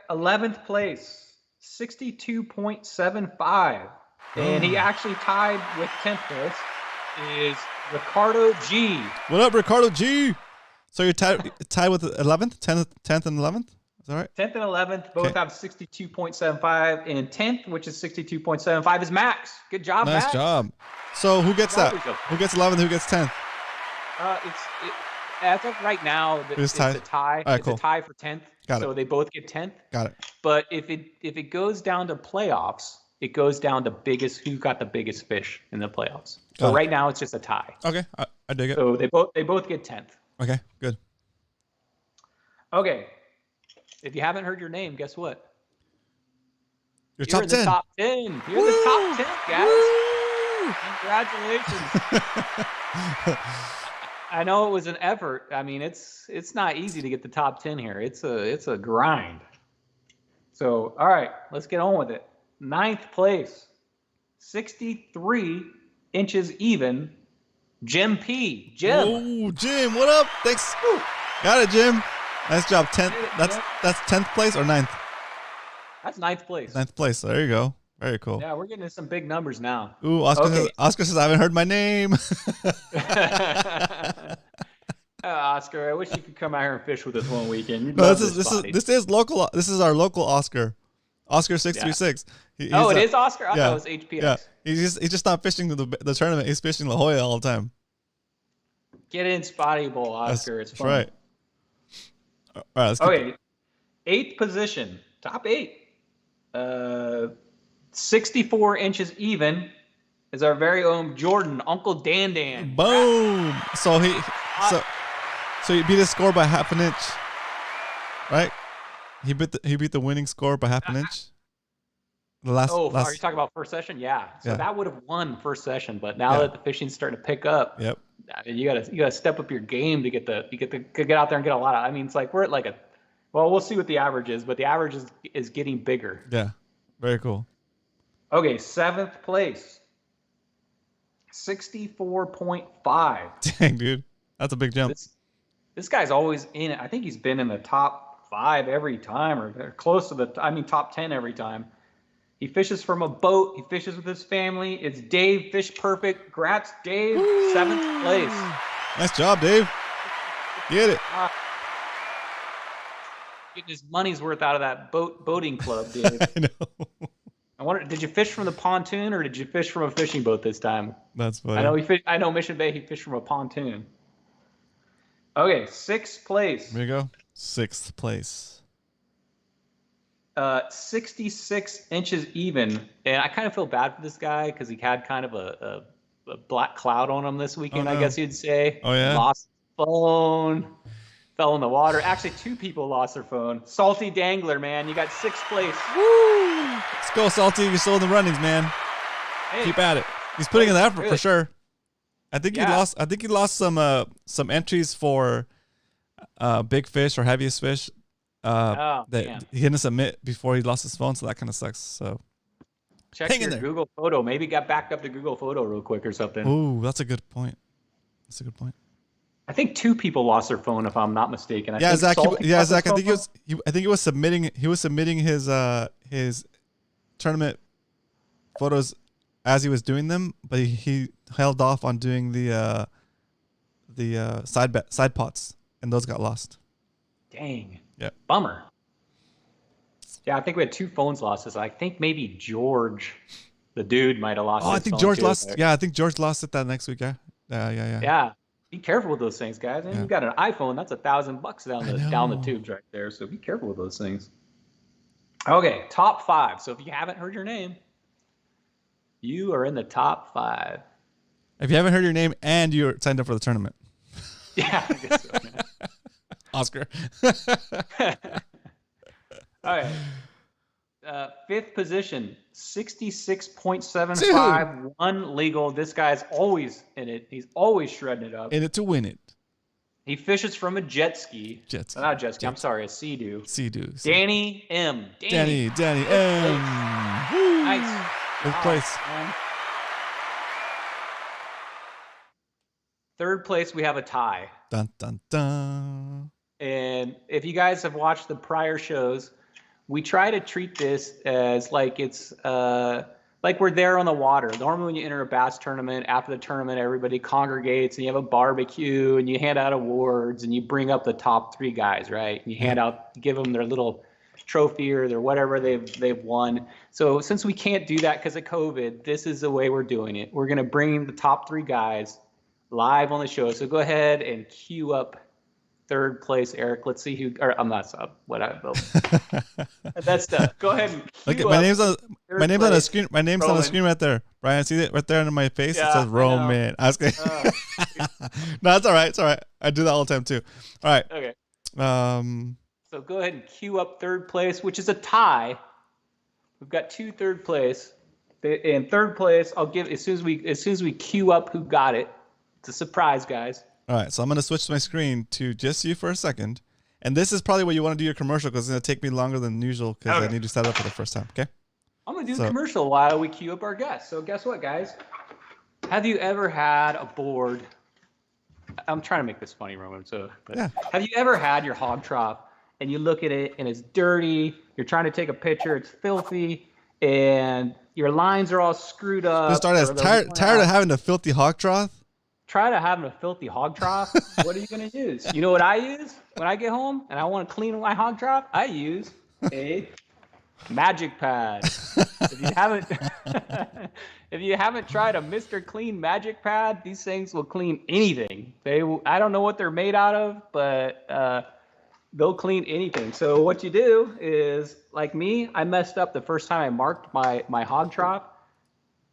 11th place, 62.75. And he actually tied with 10th place is Ricardo G. What up, Ricardo G? So you're tied with 11th, 10th and 11th? Is that right? 10th and 11th both have 62.75, and 10th, which is 62.75, is Max. Good job, Max. Nice job. So who gets that? Who gets 11th? Who gets 10th? As of right now, it's a tie. Right, it's cool. a tie for 10th. So they both get 10th. Got it. But if it goes down to playoffs, it goes down to who got the biggest fish in the playoffs. So right now it's just a tie. Okay, I dig it. So they both get 10th. Okay, good. Okay. If you haven't heard your name, guess what? You're top 10. The top 10. You're Woo! the top 10, guys. Woo! Congratulations. I know it was an effort. I mean, it's not easy to get the top 10 here. It's a grind. So, all right, let's get on with it. 9th place, 63 inches even, Jim P. Jim. Oh, Jim, what up? Thanks. Woo. Got it, Jim. Nice job. 10th. That's 10th place or 9th? That's 9th place. 9th place. There you go. Very cool. Yeah, we're getting to some big numbers now. Ooh, Oscar says I haven't heard my name. Oscar, I wish you could come out here and fish with us one weekend. No, this is local. This is our local Oscar. Oscar 636. Yeah. It is Oscar? I thought it was HPX. Yeah. He's just not fishing the tournament. He's fishing La Jolla all the time. Get in Spotty Bowl, Oscar. It's fun. Right. All right, let's okay. 8th position. Top 8. 64 inches even is our very own Jordan, Uncle Dan Dan. Boom. So he beat his score by half an inch. Right? He beat the winning score by half an inch. Are you talking about first session? Yeah. So that would have won first session, but now that the fishing's starting to pick up, you gotta step up your game to get out there and get a lot of. I mean, it's like we're at we'll see what the average is, but the average is getting bigger. Yeah. Very cool. Okay, 7th place. 64.5. Dang, dude. That's a big jump. This guy's always in it. I think he's been in the top 5 every time, or close to top 10 every time. He fishes from a boat. He fishes with his family. It's Dave Fish Perfect. Congrats, Dave. Woo! 7th place. Nice job, Dave. Get it. Getting his money's worth out of that boating club, Dave. I know. I wonder, did you fish from the pontoon or did you fish from a fishing boat this time? That's funny. I know Mission Bay, he fished from a pontoon. Okay, 6th place. There you go. 6th place. 66 inches even. And I kind of feel bad for this guy because he had kind of a black cloud on him this weekend, I guess you'd say. Oh, yeah? Lost his phone. Fell in the water. Actually, 2 people lost their phone. Salty Dangler, man. You got 6th place. Woo! Let's go, Salty. You're still in the runnings, man. Hey, keep at it. He's putting in the effort for sure. I think he lost some entries for big fish or heaviest fish that he didn't submit before he lost his phone, so that kind of sucks. So check your Google Photo. Maybe got backed up to Google Photo real quick or something. Ooh, that's a good point. I think 2 people lost their phone, if I'm not mistaken. Zach. I think he was submitting his tournament photos as he was doing them, but he held off on doing the side pots, and those got lost. Dang. Yeah. Bummer. Yeah, I think we had 2 phones lost. I think maybe George, the dude, might have lost. Oh, I think George lost. Yeah, I think George lost it that next week. Yeah. Yeah. Be careful with those things, guys. And you got an iPhone, that's $1,000 down the tubes right there. So be careful with those things. Okay, top 5. So if you haven't heard your name, you are in the top 5. If you haven't heard your name and you're signed up for the tournament. Yeah, I guess so, man. Oscar. All right. 5th position, 66.75, one legal. This guy's always in it. He's always shredding it up. In it to win it. He fishes from a jet ski. Not a jet ski. I'm sorry, a Sea-Doo. Sea-Doo. Danny M. Danny M. Nice. Good place. Man. 3rd place, we have a tie. Dun, dun, dun. And if you guys have watched the prior shows, we try to treat this as like it's like like we're there on the water. Normally when you enter a bass tournament, after the tournament, everybody congregates and you have a barbecue and you hand out awards and you bring up the top 3 guys, right? And you give them their little trophy or their whatever they've won. So since we can't do that because of COVID, this is the way we're doing it. We're going to bring the top 3 guys live on the show. So go ahead and queue up 3rd place, Eric. Let's see who. Or I'm not sub. Whatever. That's done. Go ahead and Look, queue my up name's on 3rd my name's on the place, screen. My name's on the Roman. screen right there, Brian. See it right there under my face. Yeah, it says I know. Roman. I was kidding. No, it's all right. It's all right. I do that all the time too. All right. Okay. Um. So go ahead and queue up 3rd place, which is a tie. We've got 2 3rd place. In 3rd place, I'll give as soon as we queue up who got it. It's a surprise, guys. All right. So I'm gonna switch my screen to just you for a second, and this is probably where you want to do your commercial because it's gonna take me longer than usual because I need to set it up for the first time. Okay. I'm going to do a commercial while we queue up our guests. So guess what, guys? Have you ever had a board? I'm trying to make this funny, Roman. Yeah. Have you ever had your hog trough and you look at it and it's dirty? You're trying to take a picture. It's filthy. And your lines are all screwed up. Just start as tired of having a filthy hog trough. Try to having a filthy hog trough. What are you going to use? You know what I use when I get home and I want to clean my hog trough? I use a magic pad. If you haven't tried a Mr. Clean magic pad, these things will clean anything. I don't know what they're made out of, but they'll clean anything. So what you do is, like me, I messed up the first time I marked my hog trough.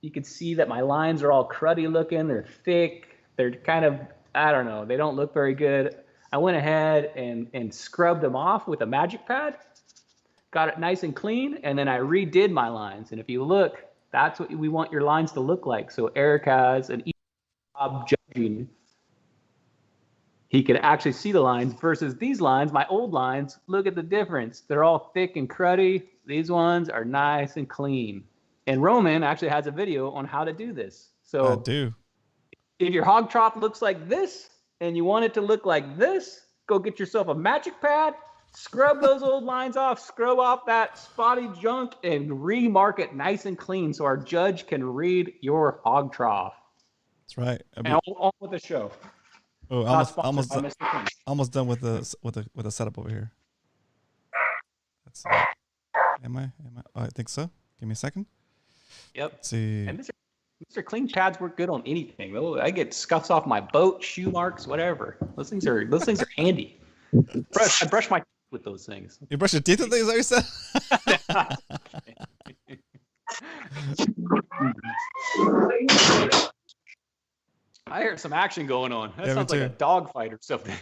You can see that my lines are all cruddy looking. They're thick. They're kind of, I don't know, they don't look very good. I went ahead and scrubbed them off with a magic pad. Got it nice and clean, and then I redid my lines. And if you look, that's what we want your lines to look like. So Eric has an easy job judging. He can actually see the lines versus these lines, my old lines, look at the difference. They're all thick and cruddy. These ones are nice and clean. And Roman actually has a video on how to do this. So I do. If your hog trough looks like this and you want it to look like this, go get yourself a magic pad. Scrub those old lines off, scrub off that spotty junk, and remark it nice and clean so our judge can read your hog trough. That's right. And on with the show. Oh, almost done with the setup over here. Let's see. Am I? Oh, I think so. Give me a second. Yep. Let's see. And Mr. Clean pads work good on anything. I get scuffs off my boat, shoe marks, whatever. Those things are handy. I brush my teeth with those things. You brush your teeth with things, is that what you said? I hear some action going on. That Yeah, sounds like a dog fight or something.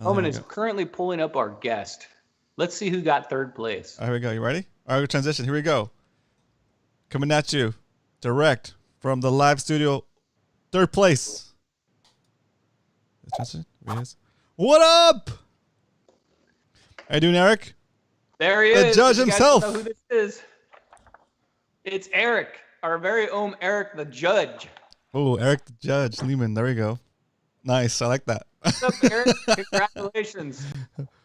Roman is currently pulling up our guest. Let's see who got 3rd place. Here we go. You ready? All right, transition. Here we go. Coming at you, direct from the live studio, 3rd place. Transition. Here he is. What up? How you doing, Eric? There he The is. judge You guys himself. know who this is? It's Eric, our very own Eric, the judge. Oh, Eric the Judge Lehman. There we go. Nice. I like that. What's up, Eric? Congratulations.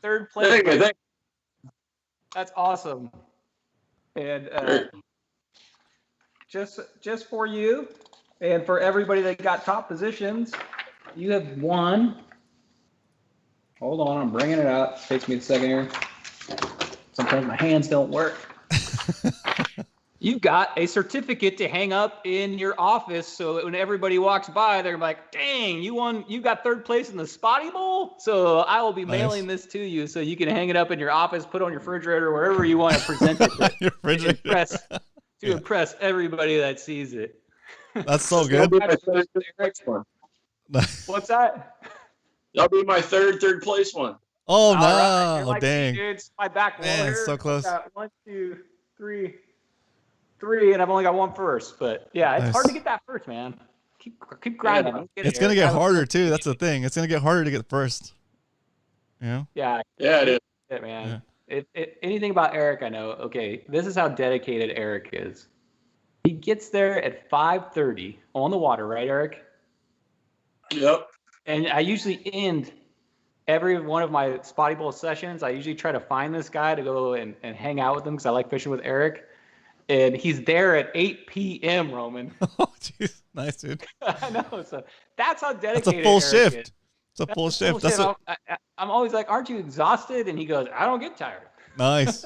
3rd place. Thank you. That's awesome. And just for you and for everybody that got top positions, you have won. Hold on, I'm bringing it up. Takes me a second here. Sometimes my hands don't work. You've got a certificate to hang up in your office, so when everybody walks by, they're like, "Dang, you won! You got 3rd place in the Spotty Bowl." So I will be mailing this to you, so you can hang it up in your office, put it on your refrigerator, wherever you want to present it Your refrigerator. to impress everybody that sees it. That's so good. What's that? That'll be my third place one. Oh, All no. right, you're Oh, like, dang. dude, it's my back wall Man, here. so close. Got 1, 2, 3, and I've only got one first. But yeah, it's hard to get that first, man. Keep grinding. Yeah. It's going to get harder, too. That's the thing. It's going to get harder to get first. You know? Yeah, it is. it, man. Anything about Eric, I know. Okay, this is how dedicated Eric is. He gets there at 5:30 on the water, right, Eric? Yep. And I usually end every one of my Spotty Bowl sessions, I usually try to find this guy to go and hang out with him because I like fishing with Eric. And he's there at 8 p.m., Roman. Oh, jeez. Nice, dude. I know. So that's how That's dedicated a full Eric shift. is. It's a full That's a shift. That's shift. I'm always like, aren't you exhausted? And he goes, I don't get tired. nice.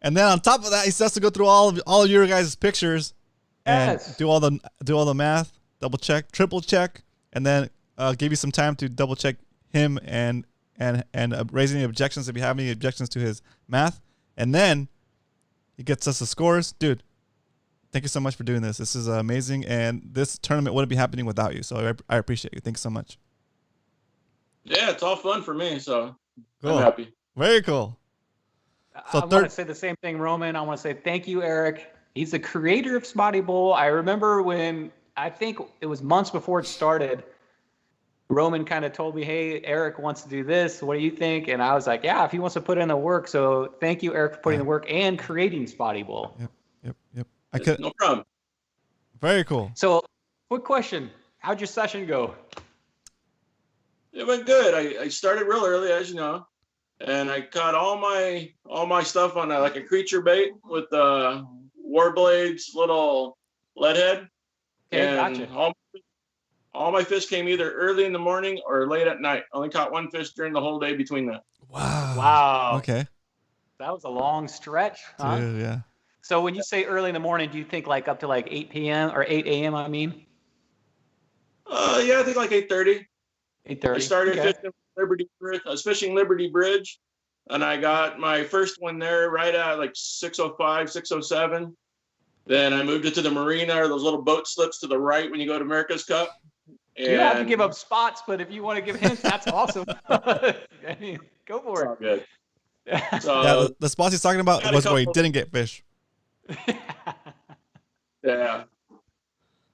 And then on top of that, he has to go through all of your guys' pictures and Yes. do all the math, double check, triple check, and then give you some time to double check him and raise any objections if you have any objections to his math. And then he gets us the scores. Dude, thank you so much for doing this. This is amazing. And this tournament wouldn't be happening without you. So I appreciate you. Thanks so much. Yeah, it's all fun for me, so Cool. I'm happy. Very cool. So I want to say the same thing, Roman. I want to say thank you, Eric. He's the creator of Spotty Bowl. I remember when, I think it was months before it started, Roman kind of told me, hey, Eric wants to do this. What do you think? And I was like, yeah, if he wants to put in the work. So thank you, Eric, for putting the work and creating Spotty Bowl. Yep. I could. No problem. Very cool. So quick question. How'd your session go? It went good. I started real early, as you know, and I caught all my stuff on like a creature bait with Warblade's little lead head. Okay, And gotcha. all my fish came either early in the morning or late at night. I only caught one fish during the whole day between that. Wow. Wow. Okay. That was a long stretch, huh? Dude, yeah. So when you say early in the morning, do you think like up to like 8 p.m. or 8 a.m., I mean? Yeah, I think like 8:30. 8:30. I started Okay. fishing Liberty Bridge. I was fishing Liberty Bridge, and I got my first one there right at like 6:05, 6:07. Then I moved it to the marina or those little boat slips to the right when you go to America's Cup. You don't have to And give up spots, but if you want to give hints, that's awesome. I mean, go it's for all it. good. Yeah, So the spots he's talking about Got a was where he couple- didn't get fish. yeah.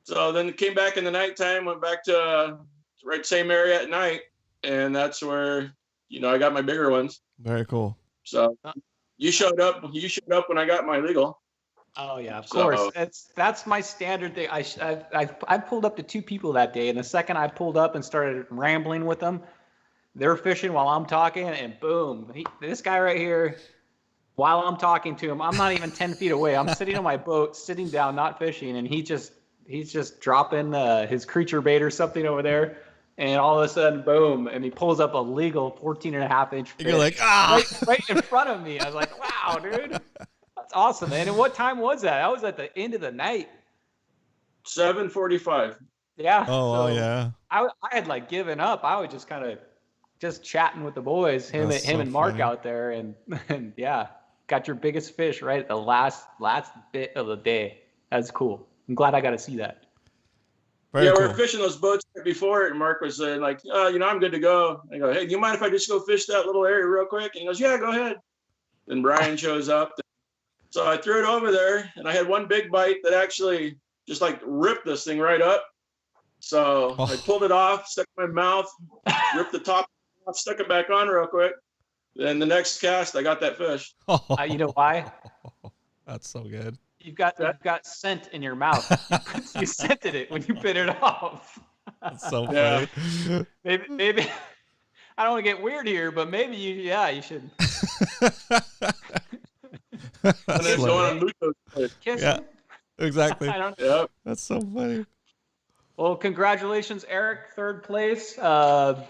So then came back in the nighttime, went back to right same area at night, and that's where I got my bigger ones. Very cool. So you showed up. You showed up when I got my legal. Oh yeah, of So- course. That's my standard thing. I pulled up to 2 people that day, and the second I pulled up and started rambling with them, they're fishing while I'm talking, and boom, this guy right here. While I'm talking to him, I'm not even 10 feet away. I'm sitting on my boat, sitting down, not fishing, and he's just dropping his creature bait or something over there, and all of a sudden, boom, and he pulls up a legal 14.5-inch fish. You're like, ah. right in front of me. I was like, wow, dude. That's awesome, man. And what time was that? That was at the end of the night. 7:45. Yeah. Oh, so yeah. I had like given up. I was just kind of just chatting with the boys, him That's so and Mark funny. out there, and yeah, got your biggest fish right at the last bit of the day. That's cool. I'm glad I got to see that. Very We cool. were fishing those boats right before it, and Mark was saying like, I'm good to go. I go, hey, do you mind if I just go fish that little area real quick? And he goes, yeah, go ahead. Then Brian shows up. So I threw it over there, and I had one big bite that actually just like ripped this thing right up. So I pulled it off, stuck it in my mouth, ripped the top off, stuck it back on real quick. Then the next cast, I got that fish. You know why? That's so good. You've got scent in your mouth. You scented it when you bit it off. That's so Yeah. funny. Maybe I don't want to get weird here, but maybe you should And That's then hilarious. going on Luto's. kiss Yeah. him. Exactly. I don't. Yep. That's so funny. Well, congratulations, Eric, 3rd place.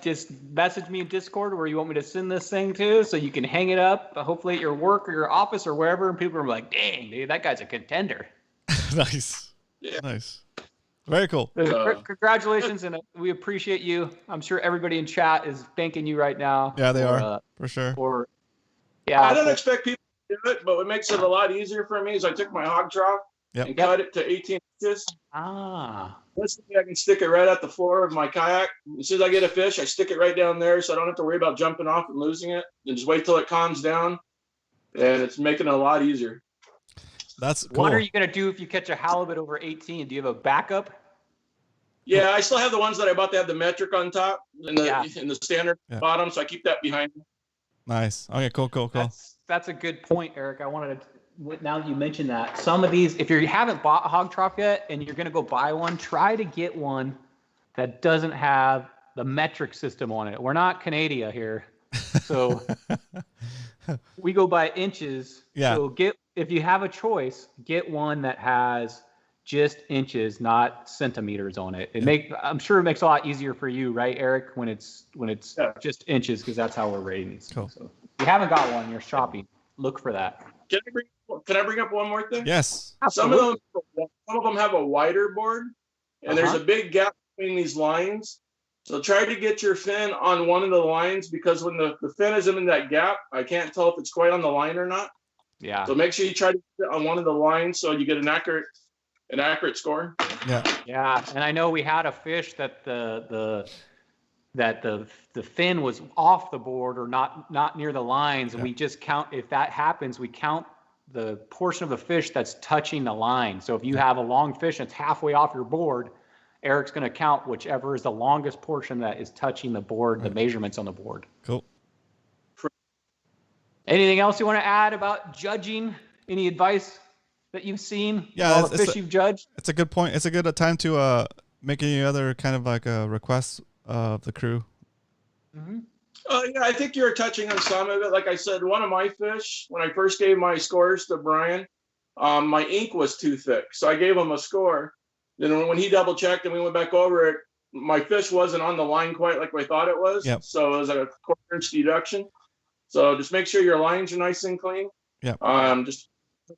Just message me in Discord where you want me to send this thing to, so you can hang it up, hopefully at your work or your office or wherever, and people are like, "Dang, dude, that guy's a contender." Nice. Yeah. Nice. Very cool. Congratulations, and we appreciate you. I'm sure everybody in chat is thanking you right now. Yeah, they for, are. For sure. For I yeah, don't expect people to do it, but what makes it a lot easier for me is I took my hog trough Yep. and cut it to 18 inches. ah, This way I can stick it right at the floor of my kayak. As soon as I get a fish, I stick it right down there so I don't have to worry about jumping off and losing it. And just wait till it calms down. And it's making it a lot easier. That's cool. what are you gonna do if you catch a halibut over 18? Do you have a backup? Yeah, I still have the ones that I bought that have the metric on top and the standard Yeah. bottom, so I keep that behind me. Nice. Okay, cool. That's a good point, Eric. I wanted to. Now that you mentioned that, some of these, if you haven't bought a hog trough yet and you're going to go buy one, try to get one that doesn't have the metric system on it. We're not Canada here, so we go by inches. Yeah. So if you have a choice, get one that has just inches, not centimeters on it. I'm sure it makes it a lot easier for you, right, Eric, when it's just inches, because that's how we're rating these. Cool. So if you haven't got one, you're shopping. Look for that. Can I bring up one more thing? Yes. Some of them have a wider board, and there's a big gap between these lines. So try to get your fin on one of the lines, because when the fin is in that gap, I can't tell if it's quite on the line or not. Yeah. So make sure you try to get it on one of the lines so you get an accurate score. Yeah. And I know we had a fish that the fin was off the board or not near the lines, and we just count. If that happens, we count the portion of the fish that's touching the line. So if you have a long fish that's halfway off your board, Eric's going to count whichever is the longest portion that is touching the board, the measurements on the board. Cool. Anything else you want to add about judging? Any advice that you've seen? Yeah, all the fish you've judged? It's a good point. It's a good time to make any other kind of like requests of the crew. Mm-hmm. Yeah, I think you're touching on some of it. Like I said, one of my fish, when I first gave my scores to Brian, my ink was too thick. So I gave him a score. Then when he double checked and we went back over it, my fish wasn't on the line quite like I thought it was. Yep. So it was a quarter-inch deduction. So just make sure your lines are nice and clean. Yeah. Just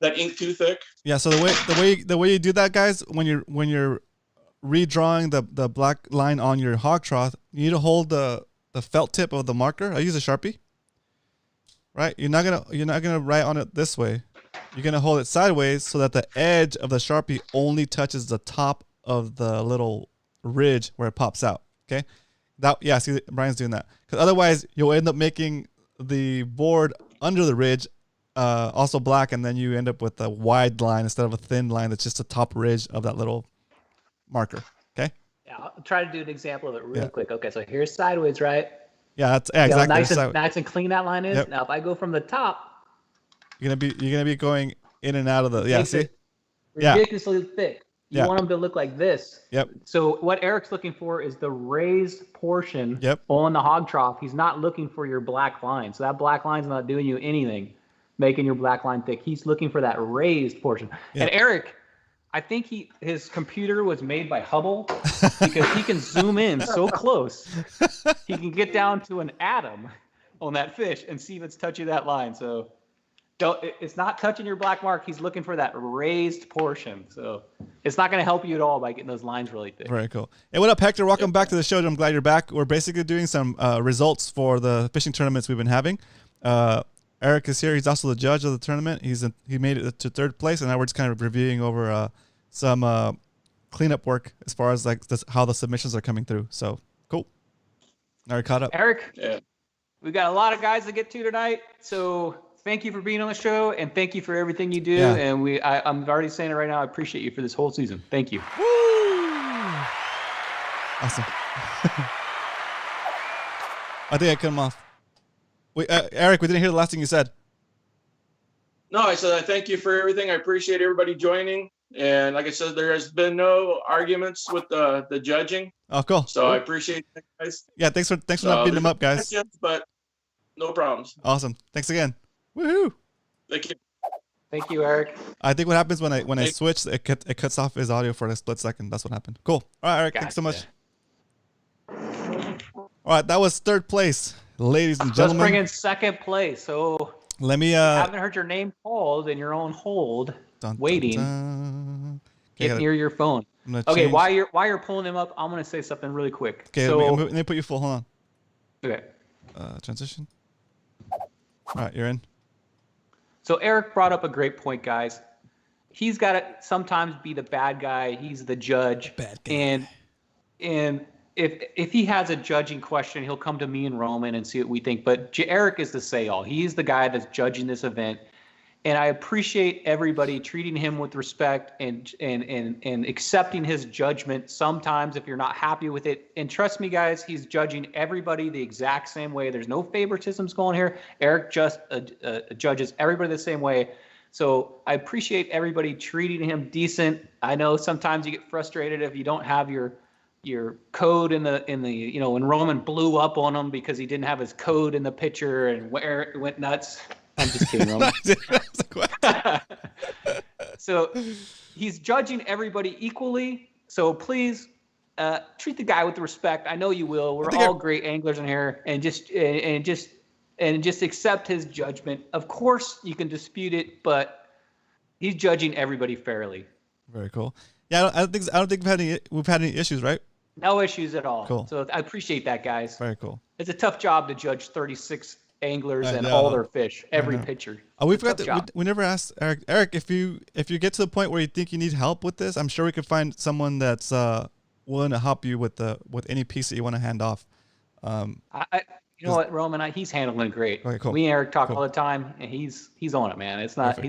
that ink too thick. Yeah. So the way you do that, guys, when you're redrawing the black line on your hog trough, you need to hold the felt tip of the marker. I use a Sharpie. Right. You're not gonna write on it this way. You're gonna hold it sideways so that the edge of the Sharpie only touches the top of the little ridge where it pops out. Okay. See, Brian's doing that, because otherwise you'll end up making the board under the ridge also black, and then you end up with a wide line instead of a thin line that's just the top ridge of that little marker. Okay. Yeah, I'll try to do an example of it real quick. Okay, so here's sideways, right? Yeah, exactly. Nice and clean that line is. Yep. Now, if I go from the top, you're gonna be going in and out of the see. Ridiculously thick. You Yeah. want them to look like this. Yep. So what Eric's looking for is the raised portion Yep. on the hog trough. He's not looking for your black line. So that black line's not doing you anything, making your black line thick. He's looking for that raised portion. Yep. And Eric, I think his computer was made by Hubble, because he can zoom in so close. He can get down to an atom on that fish and see if it's touching that line. So it's not touching your black mark. He's looking for that raised portion. So it's not going to help you at all by getting those lines really thick. Very cool. Hey, what up, Hector? Welcome back to the show. I'm glad you're back. We're basically doing some results for the fishing tournaments we've been having. Eric is here. He's also the judge of the tournament. He made it to third place, and now we're just kind of reviewing over some cleanup work as far as like how the submissions are coming through. So cool. Now we're caught up. Eric, Yeah. we got a lot of guys to get to tonight. So thank you for being on the show, and thank you for everything you do. Yeah. And I'm already saying it right now. I appreciate you for this whole season. Thank you. Woo! Awesome. I think I cut him off. Wait, Eric, we didn't hear the last thing you said. No, I said I thank you for everything. I appreciate everybody joining. And like I said, there has been no arguments with the judging. Oh, cool. So I appreciate that, guys. Yeah, thanks for not beating them up, guys. Questions, but no problems. Awesome. Thanks again. Woohoo! Thank you. Thank you, Eric. I think what happens when I switch, it cuts off his audio for a split second. That's what happened. Cool. All right, Eric. Gotcha. Thanks so much. All right, that was third place, ladies and Let's gentlemen. bring in second place. So Let me. haven't heard your name called and you're on hold, waiting. Dun. Get Okay, near your phone. I'm gonna Okay, change- while you're pulling him up, I'm gonna say something really quick. Okay, So let me put you full. Hold on. okay. Transition. All right, you're in. So Eric brought up a great point, guys. He's got to sometimes be the bad guy. He's the judge. Bad guy. And if he has a judging question, he'll come to me and Roman and see what we think. But Eric is the say-all. He's the guy that's judging this event. And I appreciate everybody treating him with respect and accepting his judgment sometimes if you're not happy with it. And trust me, guys, he's judging everybody the exact same way. There's no favoritisms going here. Eric just judges everybody the same way. So I appreciate everybody treating him decent. I know sometimes you get frustrated if you don't have your your code in the when Roman blew up on him because he didn't have his code in the picture and where it went nuts. I'm just kidding, Roman. So he's judging everybody equally. So please treat the guy with respect. I know you will. We're all great anglers in here, and just accept his judgment. Of course, you can dispute it, but he's judging everybody fairly. Very cool. Yeah, I don't think we've had any issues, right? No issues at all. Cool. So I appreciate that, guys. Very cool. It's a tough job to judge 36 anglers and all their fish, every picture. Oh, we forgot we never asked Eric. Eric, if you get to the point where you think you need help with this, I'm sure we could find someone that's willing to help you with any piece that you want to hand off. You know what, Roman? He's handling great. Okay, cool. We and Eric talk all the time, and he's on it, man. It's not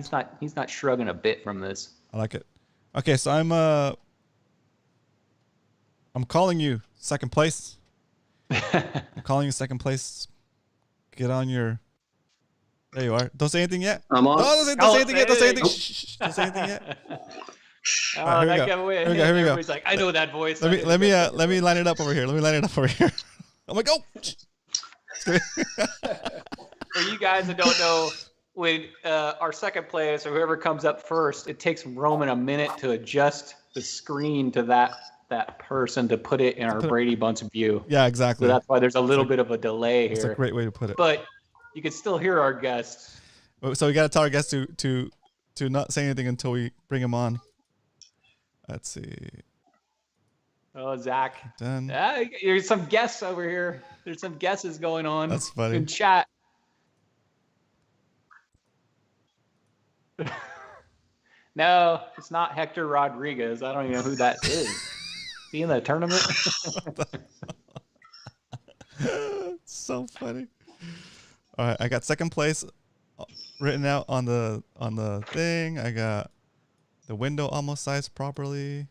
he's not shrugging a bit from this. I like it. Okay, so I'm calling you second place. I'm calling you second place. Get on your. There you are. Don't say anything yet. I'm on. No, don't say anything yet. Don't say anything. Shh, don't say anything yet. Right, that giveaway. Here we go. Everybody's like, I know that voice. Let me line it up over here. I'm like, oh. For you guys that don't know, when our second place or whoever comes up first, it takes Roman a minute to adjust the screen to that person to put it in our Brady Bunch view. Yeah, exactly. So that's why there's a little bit of a delay here. That's a great way to put it. But you can still hear our guests. So we got to tell our guests to not say anything until we bring them on. Let's see. Oh, Zach. Done. There's some guests over here. There's some guesses going on. That's funny. In chat. No, it's not Hector Rodriguez. I don't even know who that is. Is he in the tournament? So funny. All right, I got second place written out on the thing. I got the window almost sized properly.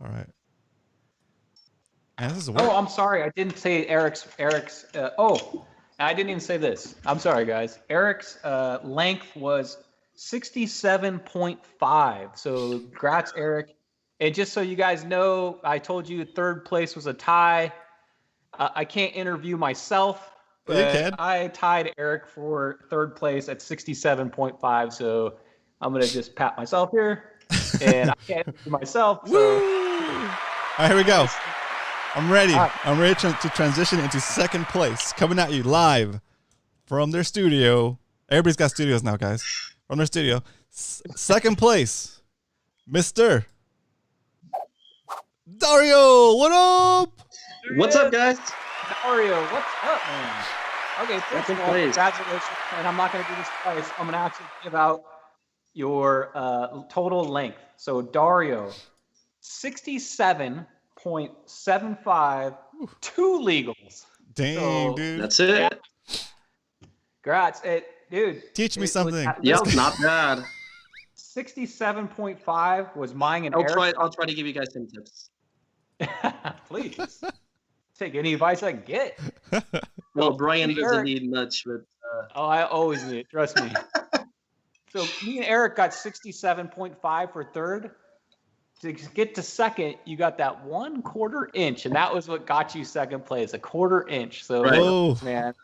All right. And this is I'm sorry. I didn't say Eric's. I didn't even say this. I'm sorry, guys. Eric's length was 67.5. So, congrats, Eric. And just so you guys know, I told you third place was a tie. I can't interview myself, but you can. I tied Eric for third place at 67.5. So, I'm going to just pat myself here. And I can't interview myself. So. All right, here we go. I'm ready. I'm ready to transition into second place. Coming at you live from their studio. Everybody's got studios now, guys. From their studio. Second place, Mr. Dario. What up? What's up, guys? Dario, what's up, man? Okay, first of all, congratulations. And I'm not going to do this twice. I'm going to actually give out your total length. So, Dario, 67.75, two legals. Dang, dude. That's it. Yeah. Congrats. Dude. Teach me something. Yep, not bad. 67.5 was mine and I'll Eric. try to give you guys some tips. Please. Take any advice I can get. Well, Brian doesn't Eric, need much, but I always need it. Trust me. So me and Eric got 67.5 for third. To get to second, you got that 1/4 inch, and that was what got you second place, 1/4 inch. So, Right. man,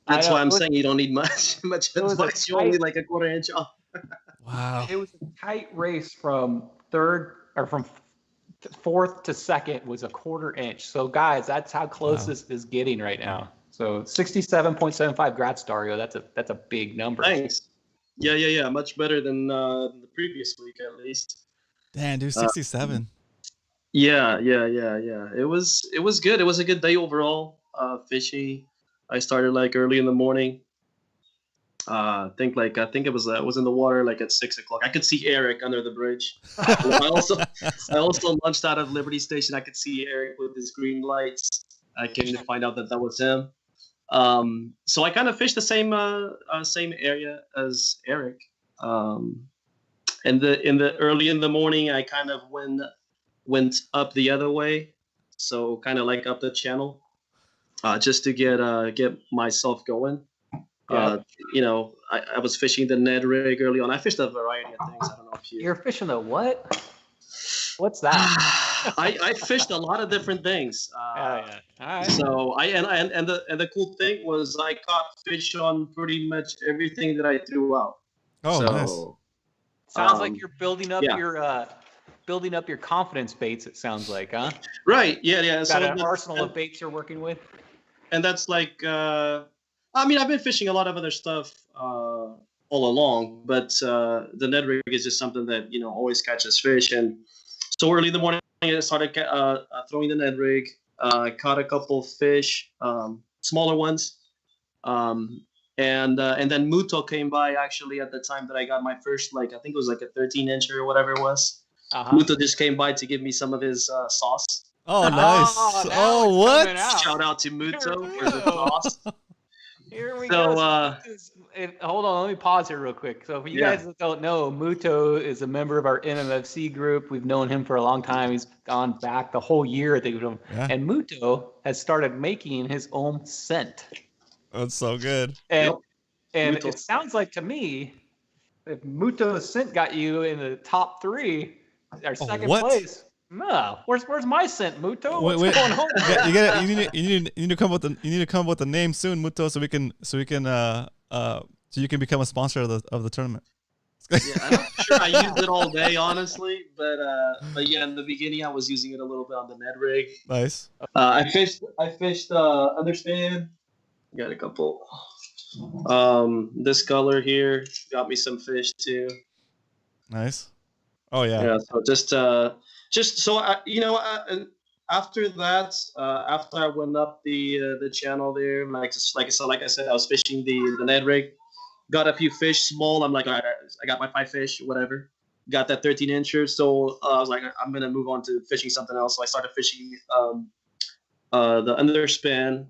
that's why I'm saying you don't need much advice. You only like 1/4 inch off. Wow. It was a tight race from fourth to second was 1/4 inch. So, guys, that's how close this is getting right now. So, 67.75. Congrats, Dario. That's a big number. Thanks. Yeah. Much better than the previous week, at least. Damn, dude, 67. Yeah. It was good. It was a good day overall. Fishy. I started like early in the morning. I think it was in the water like at 6 o'clock. I could see Eric under the bridge. I also launched out of Liberty Station. I could see Eric with his green lights. I came to find out that was him. So I kind of fished the same area as Eric. And in the early in the morning, I kind of went up the other way, so kind of like up the channel, just to get myself going. Yeah. I was fishing the Ned rig early on. I fished a variety of things. I don't know if You're fishing the what? What's that? I fished a lot of different things. Yeah. All right. So and the cool thing was I caught fish on pretty much everything that I threw out. Oh, so, nice. Sounds like you're building up yeah. your confidence baits. It sounds like, huh? Right. Yeah. Got an arsenal of baits you're working with. And that's like, I mean, I've been fishing a lot of other stuff all along, but the Ned rig is just something that always catches fish. And so early in the morning, I started throwing the Ned rig. Caught a couple of fish, smaller ones. And then Muto came by actually at the time that I got my first, I think it was like a 13-inch or whatever it was. Muto just came by to give me some of his sauce. Oh, nice. Oh, what? Shout out to Muto for the sauce. Here we So, go. Hold on, let me pause here real quick. So, for you guys that don't know, Muto is a member of our NMFC group. We've known him for a long time. He's gone back the whole year, I think. Yeah. And Muto has started making his own scent. That's so good. And Muto. it sounds like to me, if Muto's scent got you in the top 3 or second what? place, no, where's my scent, Muto? Wait, What's going on? You need to come up with a name soon, Muto, so you can become a sponsor of the tournament. Yeah, I'm not sure I used it all day, honestly, but yeah, in the beginning I was using it a little bit on the Ned rig. Nice. I fished underspin. Got a couple. This color here got me some fish too. Nice. Oh yeah. Yeah. So just so after that, after I went up the channel there, like I said, I was fishing the Ned rig. Got a few fish small. I'm like, all right, I got my 5 fish, whatever. Got that 13-incher. So I was like, I'm gonna move on to fishing something else. So I started fishing the underspin.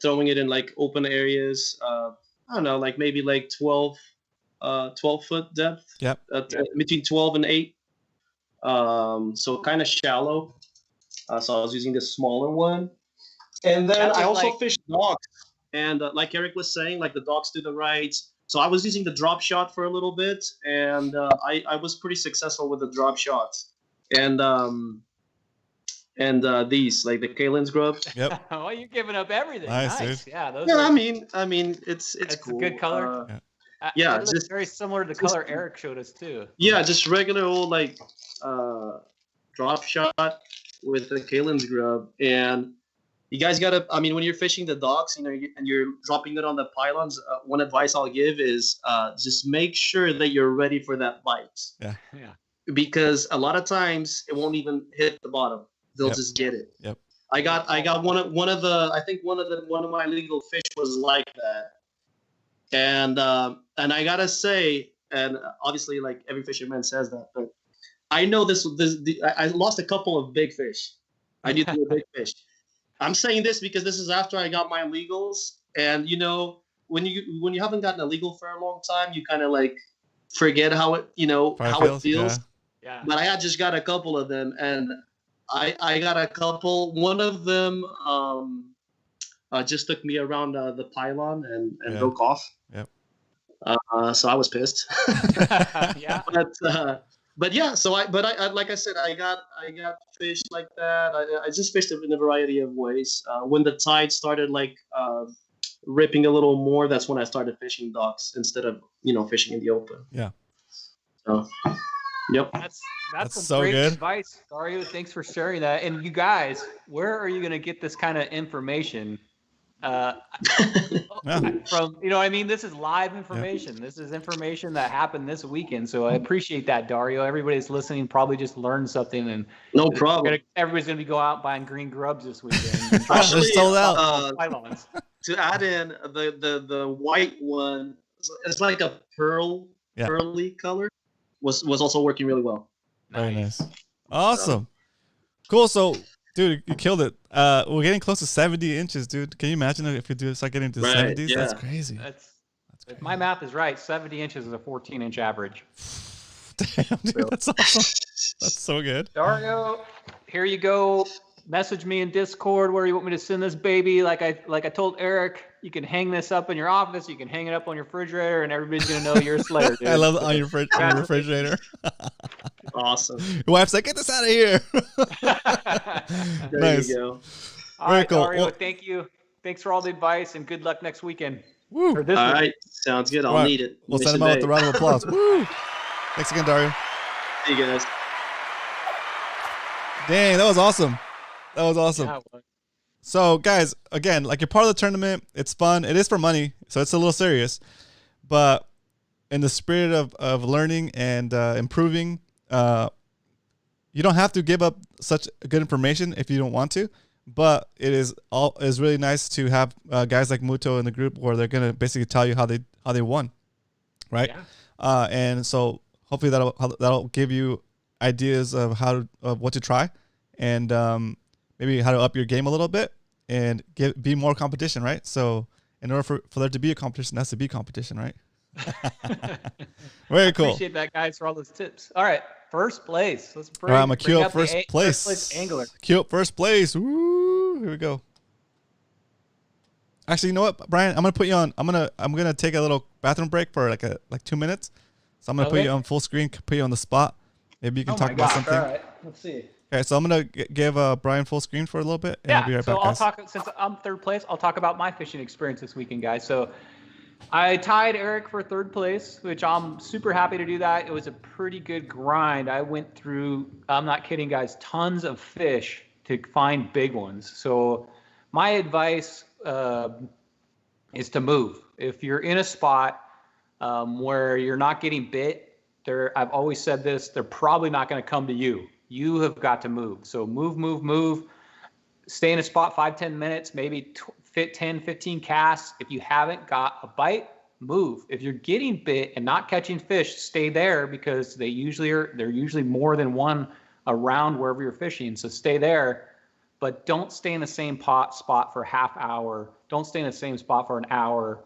Throwing it in open areas. I don't know, maybe 12 foot depth. Yep. Between 12 and 8. So kind of shallow. So I was using this smaller one. And then I also fished dogs. And like Eric was saying, the dogs to the right. So I was using the drop shot for a little bit, and I was pretty successful with the drop shot. And these the Kalen's grub. Yep. Oh, you're giving up everything. Nice, Nice. dude. Yeah, those Yeah, are, I mean, it's a cool. good color. Yeah, it looks just- very similar to the color Eric showed us too. Yeah, just regular old drop shot with the Kalen's grub. And you guys gotta, when you're fishing the docks, and you're dropping it on the pylons, one advice I'll give is just make sure that you're ready for that bite. Yeah. Because a lot of times it won't even hit the bottom. They'll just get it. Yep. I got one of my illegal fish was like that. And I gotta say, and obviously every fisherman says that, but I know I lost a couple of big fish. I did do a big fish. I'm saying this because this is after I got my illegals, and when you haven't gotten illegal for a long time, you kind of forget how it it feels. Yeah. But I had just got a couple of them, and I got a couple. One of them just took me around the pylon and broke off. Yep. So I was pissed. Yeah. But yeah, so I like I said, I got fish like that. I just fished it in a variety of ways. When the tide started ripping a little more, that's when I started fishing docks instead of fishing in the open. Yeah. So, yep. That's some so great good. advice, Dario. Thanks for sharing that. And you guys, where are you gonna get this kind of information? From this is live information. This is information that happened this weekend, so I appreciate that, Dario. Everybody's listening probably just learned something, and no problem. Everybody's gonna be going out buying green grubs this weekend. Actually, They're sold out. Pylons. To add in the white one, it's like a pearly color, was also working really well. Very nice. Awesome. Cool. So, dude, you killed it. We're getting close to 70 inches, dude. Can you imagine if you start getting to the 70s? Yeah. That's crazy. That's if my math is right, 70 inches is a 14-inch average. Damn, dude, that's awesome. That's so good. Dario, here you go. Message me in Discord where you want me to send this baby. Like I told Eric, you can hang this up in your office. You can hang it up on your refrigerator, and everybody's gonna know you're a slayer, dude. I love it on your refrigerator. Awesome. Your wife's like, get this out of here. There Nice. you go. All Very right, cool. Dario, Well- thank you. Thanks for all the advice and good luck next weekend. Woo. Or this All week. right. Sounds good. I'll All right. need it. We'll Mission send him out with day. a round of applause. Woo. Thanks again, Dario. See you guys. Dang, that was awesome. That was awesome. Yeah, well, So, guys, again, like you're part of the tournament. It's fun. It is for money, so it's a little serious. But in the spirit of learning and improving, you don't have to give up such good information if you don't want to. But it is really nice to have guys like Muto in the group where they're gonna basically tell you how they won, right? Yeah. And so hopefully that'll give you ideas of what to try, and maybe how to up your game a little bit and be more competition, right? So in order for there to be a competition, there has to be competition, right? Very cool. Appreciate that, guys, for all those tips. All right, first place. Let's bring. All right, I'm gonna bring queue up up the first place. First place angler. Queue up first place. Woo! Here we go. Actually, you know what, Brian? I'm gonna put you on. I'm gonna take a little bathroom break for like 2 minutes. So I'm gonna put Okay. you on full screen. Put you on the spot. Maybe you can Oh talk my about gosh, something. All right, let's see. Okay, so I'm gonna give Brian full screen for a little bit, and Yeah, I'll be right so back, I'll guys. talk, since I'm third place, I'll talk about my fishing experience this weekend, guys. So I tied Eric for third place, which I'm super happy to do that. It was a pretty good grind. I went through, I'm not kidding, guys, tons of fish to find big ones. So my advice is to move. If you're in a spot where you're not getting bit, I've always said this, they're probably not going to come to you. You have got to move. So move. Stay in a spot 5-10 minutes, maybe fit 10, 15 casts. If you haven't got a bite, move. If you're getting bit and not catching fish, stay there, because they're usually more than one around wherever you're fishing. So stay there, but don't stay in the same spot for half hour. Don't stay in the same spot for an hour,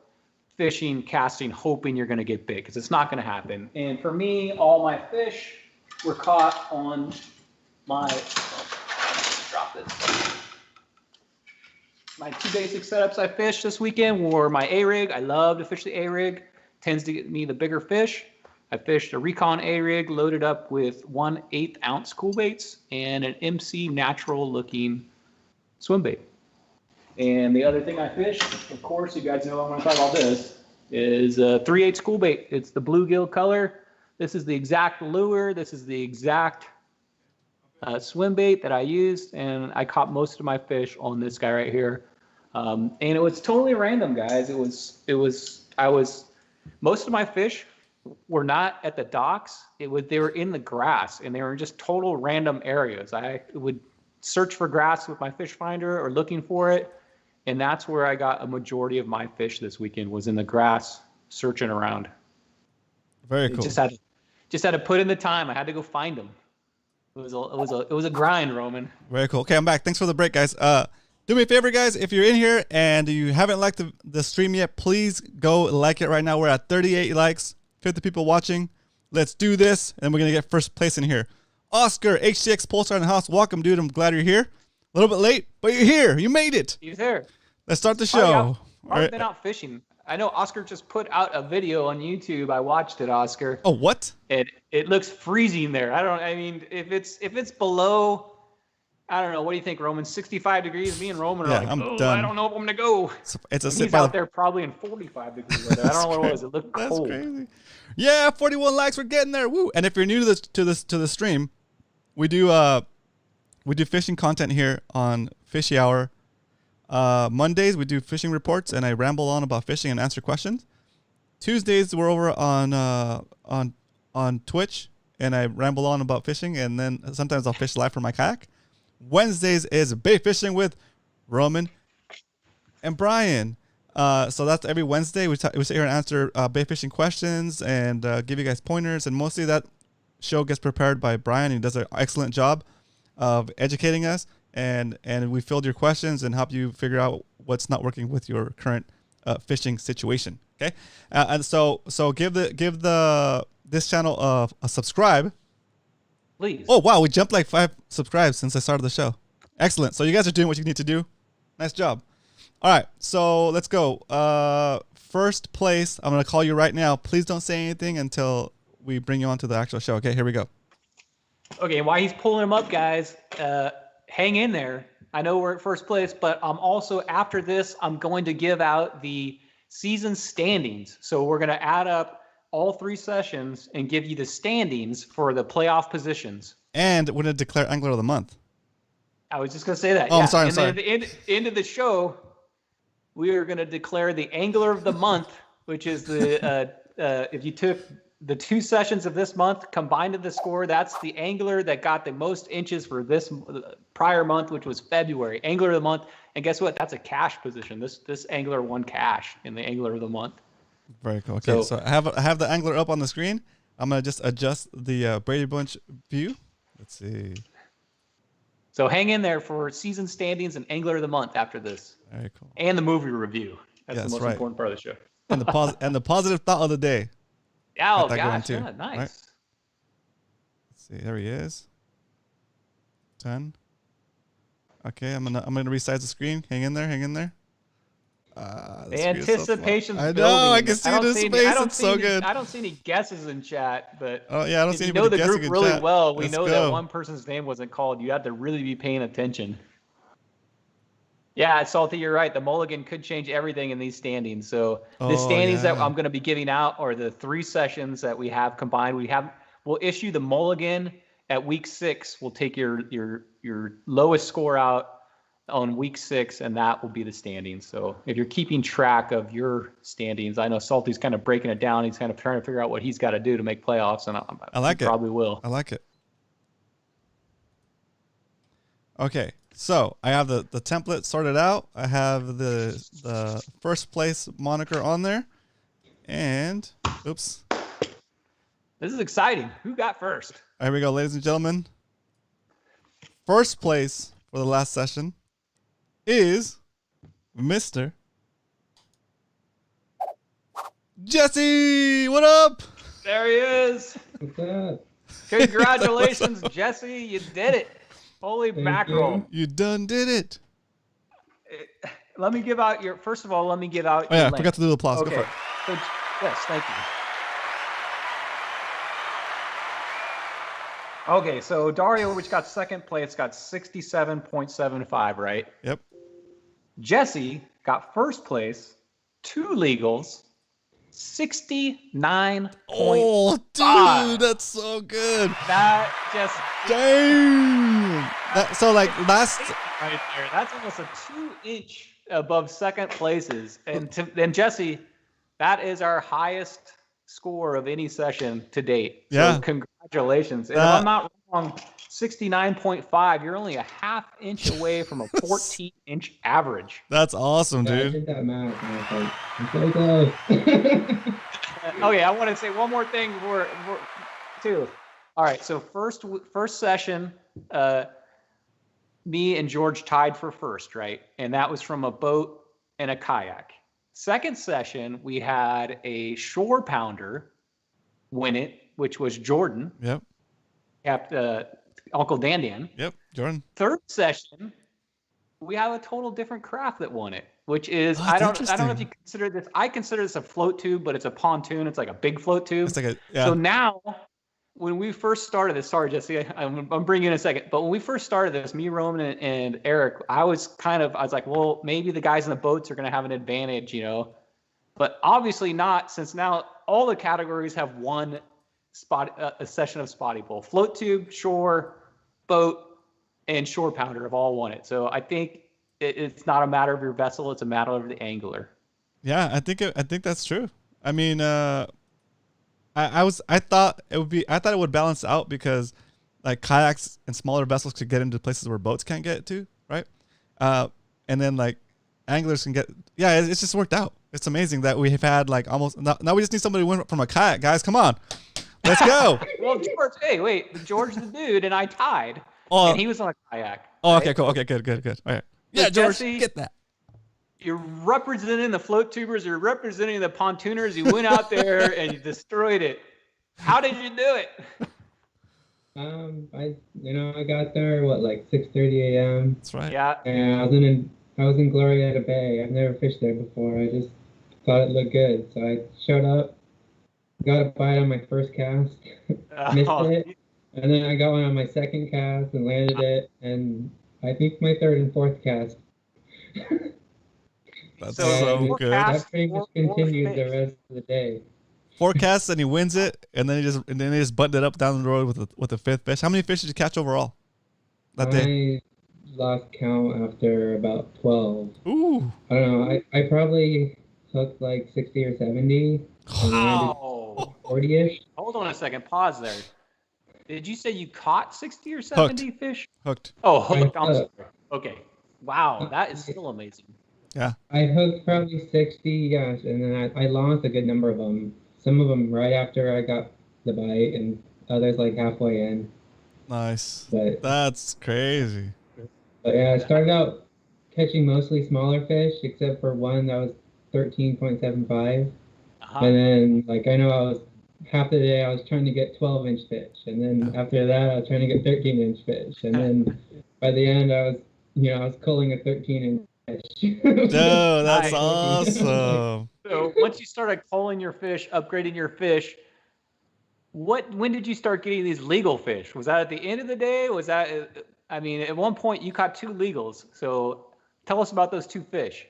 fishing, casting, hoping you're going to get bit, because it's not going to happen. And for me, all my fish were caught on my, drop this. My two basic setups I fished this weekend were my A-rig. I love to fish the A-rig. Tends to get me the bigger fish. I fished a Recon A-rig loaded up with 1/8 ounce cool baits and an MC natural looking swim bait. And the other thing I fished, of course, you guys know I'm going to talk about this, is a 3/8 school bait. It's the bluegill color. This is the exact lure. This is the exact swim bait that I used, and I caught most of my fish on this guy right here. And it was totally random, guys. Most of my fish were not at the docks. They were in the grass, and they were in just total random areas. I would search for grass with my fish finder or looking for it, and that's where I got a majority of my fish this weekend, was in the grass searching around. Very cool. Just had to put in the time. I had to go find them. It was a grind, Roman. Very cool. Okay, I'm back. Thanks for the break, guys. Do me a favor, guys. If you're in here and you haven't liked the stream yet, please go like it right now. We're at 38 likes, 50 people watching. Let's do this, and we're gonna get first place in here. Oscar, HCX Pulsar in the house. Welcome, dude. I'm glad you're here. A little bit late, but you're here. You made it. He's there. Let's start the show. I've been out fishing. I know Oscar just put out a video on YouTube. I watched it, Oscar. Oh, what? It looks freezing there. If it's below, I don't know. What do you think, Roman? 65 degrees. Me and Roman are Yeah, like, I'm oh, done. I don't know if I'm gonna go. It's a And sit he's by out the. there probably in 45 degrees weather. I don't know what it was. It looked That's cold. crazy. Yeah, 41 likes. We're getting there. Woo! And if you're new to the stream, we do fishing content here on Fishy Hour. Mondays we do fishing reports, and I ramble on about fishing and answer questions. Tuesdays we're over on Twitch, and I ramble on about fishing, and then sometimes I'll fish live from my kayak. Wednesdays is bait fishing with Roman and Brian. So that's every Wednesday. We sit here and answer bait fishing questions and give you guys pointers, and mostly that show gets prepared by Brian. He does an excellent job of educating us, and we field your questions and help you figure out what's not working with your current fishing situation. Okay, and so give this channel a subscribe. Please. Oh wow, we jumped like 5 subscribes since I started the show. Excellent. So you guys are doing what you need to do. Nice job. All right, so let's go. First place. I'm gonna call you right now. Please don't say anything until we bring you on to the actual show. Okay, here we go. Okay, while he's pulling them up, guys, hang in there. I know we're at first place, but I'm also, after this, I'm going to give out the season standings. So we're going to add up all 3 sessions and give you the standings for the playoff positions. And we're going to declare Angler of the Month. I was just going to say that. Oh, yeah. I'm sorry. And then at the end of the show, we are going to declare the Angler of the Month, which is the if you took the 2 sessions of this month combined to the score, that's the angler that got the most inches for this prior month, which was February. Angler of the Month. And guess what? That's a cash position. This angler won cash in the Angler of the Month. Very cool. Okay, so I have the angler up on the screen. I'm going to just adjust the Brady Bunch view. Let's see. So hang in there for season standings and Angler of the Month after this. Very cool. And the movie review. That's the most right. important part of the show. And the positive thought of the day. Oh, that gosh. going Yeah, too, nice. right? Let's see. There he is. 10. Okay, I'm gonna resize the screen. Hang in there. The anticipation's I know. building. I can see it in space. It's so good. I don't see any guesses in chat, but oh yeah, I don't see if you know anybody the guessing group in really chat. well, we Let's know go. that one person's name wasn't called. You have to really be paying attention. Yeah, Salty, you're right. The mulligan could change everything in these standings. So the standings that I'm going to be giving out are the 3 sessions that we have combined. We'll issue the mulligan at week 6. We'll take your lowest score out on week 6, and that will be the standings. So if you're keeping track of your standings, I know Salty's kind of breaking it down. He's kind of trying to figure out what he's got to do to make playoffs, and I like it. Probably will. I like it. Okay, so I have the template sorted out. I have the first place moniker on there, and oops. This is exciting. Who got first? Here we go, ladies and gentlemen. First place for the last session is Mr. Jesse. What up? There he is. What's up? Congratulations, Jesse. You did it. Holy mackerel. You done did it. Let me give out your, first of all, let me give out Oh yeah, I link. forgot to do the applause. Okay. Go for it. So, yes, thank you. Okay, so Dario, which got second place, got 67.75, right? Yep. Jesse got first place, 2 legals, 69. Oh, dude, that's so good. That just Damn. So like last. right there. That's almost a 2-inch above second places. And Jesse, that is our highest score of any session to date. Yeah. So congratulations. And if I'm not wrong, 69.5. You're only a ½ inch away from a 14-inch average. That's awesome, Yeah, I dude. did that math, and I was like, I'm so close. Okay, I want to say one more thing too. All right, so first session, me and George tied for first, right? And that was from a boat and a kayak. Second session, we had a shore pounder win it, which was Jordan. Yep. Uncle Dan. Yep. Jordan. Third session, we have a total different craft that won it, which is Oh, I don't that's know if you consider this. I consider this a float tube, but it's a pontoon. It's like a big float tube. It's like a yeah. So now, when we first started this, sorry Jesse, I'm bringing you in a second. But when we first started this, me, Roman, and Eric, I was like, well, maybe the guys in the boats are going to have an advantage, you know. But obviously not, since now all the categories have one a session of Spotty Bowl. Float tube, shore, boat, and shore pounder have all won it. So I think it's not a matter of your vessel; it's a matter of the angler. Yeah, I think that's true. I mean, I thought it would balance out because like kayaks and smaller vessels could get into places where boats can't get to, right? And then like anglers can get. Yeah, it's just worked out. It's amazing that we have had like almost now we just need somebody to win from a kayak, guys. Come on, let's go. Well, George, hey, wait, George the dude and I tied, and he was on a kayak. Oh, right? okay, cool. Okay, good. All right. Yeah, So George, Jesse, get that. You're representing the float tubers. You're representing the pontooners. You went out there and you destroyed it. How did you do it? I got there like 6:30 a.m. That's right. Yeah. and I was in Glorieta Bay. I've never fished there before. I just thought it looked good, so I showed up, got a bite on my first cast, missed it, And then I got one on my second cast and landed it, and I think my third and fourth cast. That's So, so four good. casts, That pretty much four continued the fish. rest of the day. Forecast and he wins it, and then he just buttoned it up down the road with the fifth fish. How many fish did you catch overall that day? I lost count after about 12. Ooh. I don't know. I probably hooked like 60 or 70 and landed Wow. 40-ish. Hold on a second. Pause there. Did you say you caught 60 or 70 fish? Hooked. Oh, hooked. I'm Hooked. sorry. Okay. Wow, that is still amazing. Yeah. I hooked probably 60, yes, and then I lost a good number of them. Some of them right after I got the bite, and others like halfway in. Nice. But That's crazy. yeah, I started out catching mostly smaller fish, except for one that was 13.75. Uh-huh. And then, like, I know I was half the day I was trying to get 12-inch fish, and then after that I was trying to get 13-inch fish, and then by the end I was culling a 13-inch fish. Dude, that's Nice. awesome. So once you started culling your fish, upgrading your fish, when did you start getting these legal fish? Was that at the end of the day? Was that, I mean, at one point you caught 2 legals. So tell us about those 2 fish.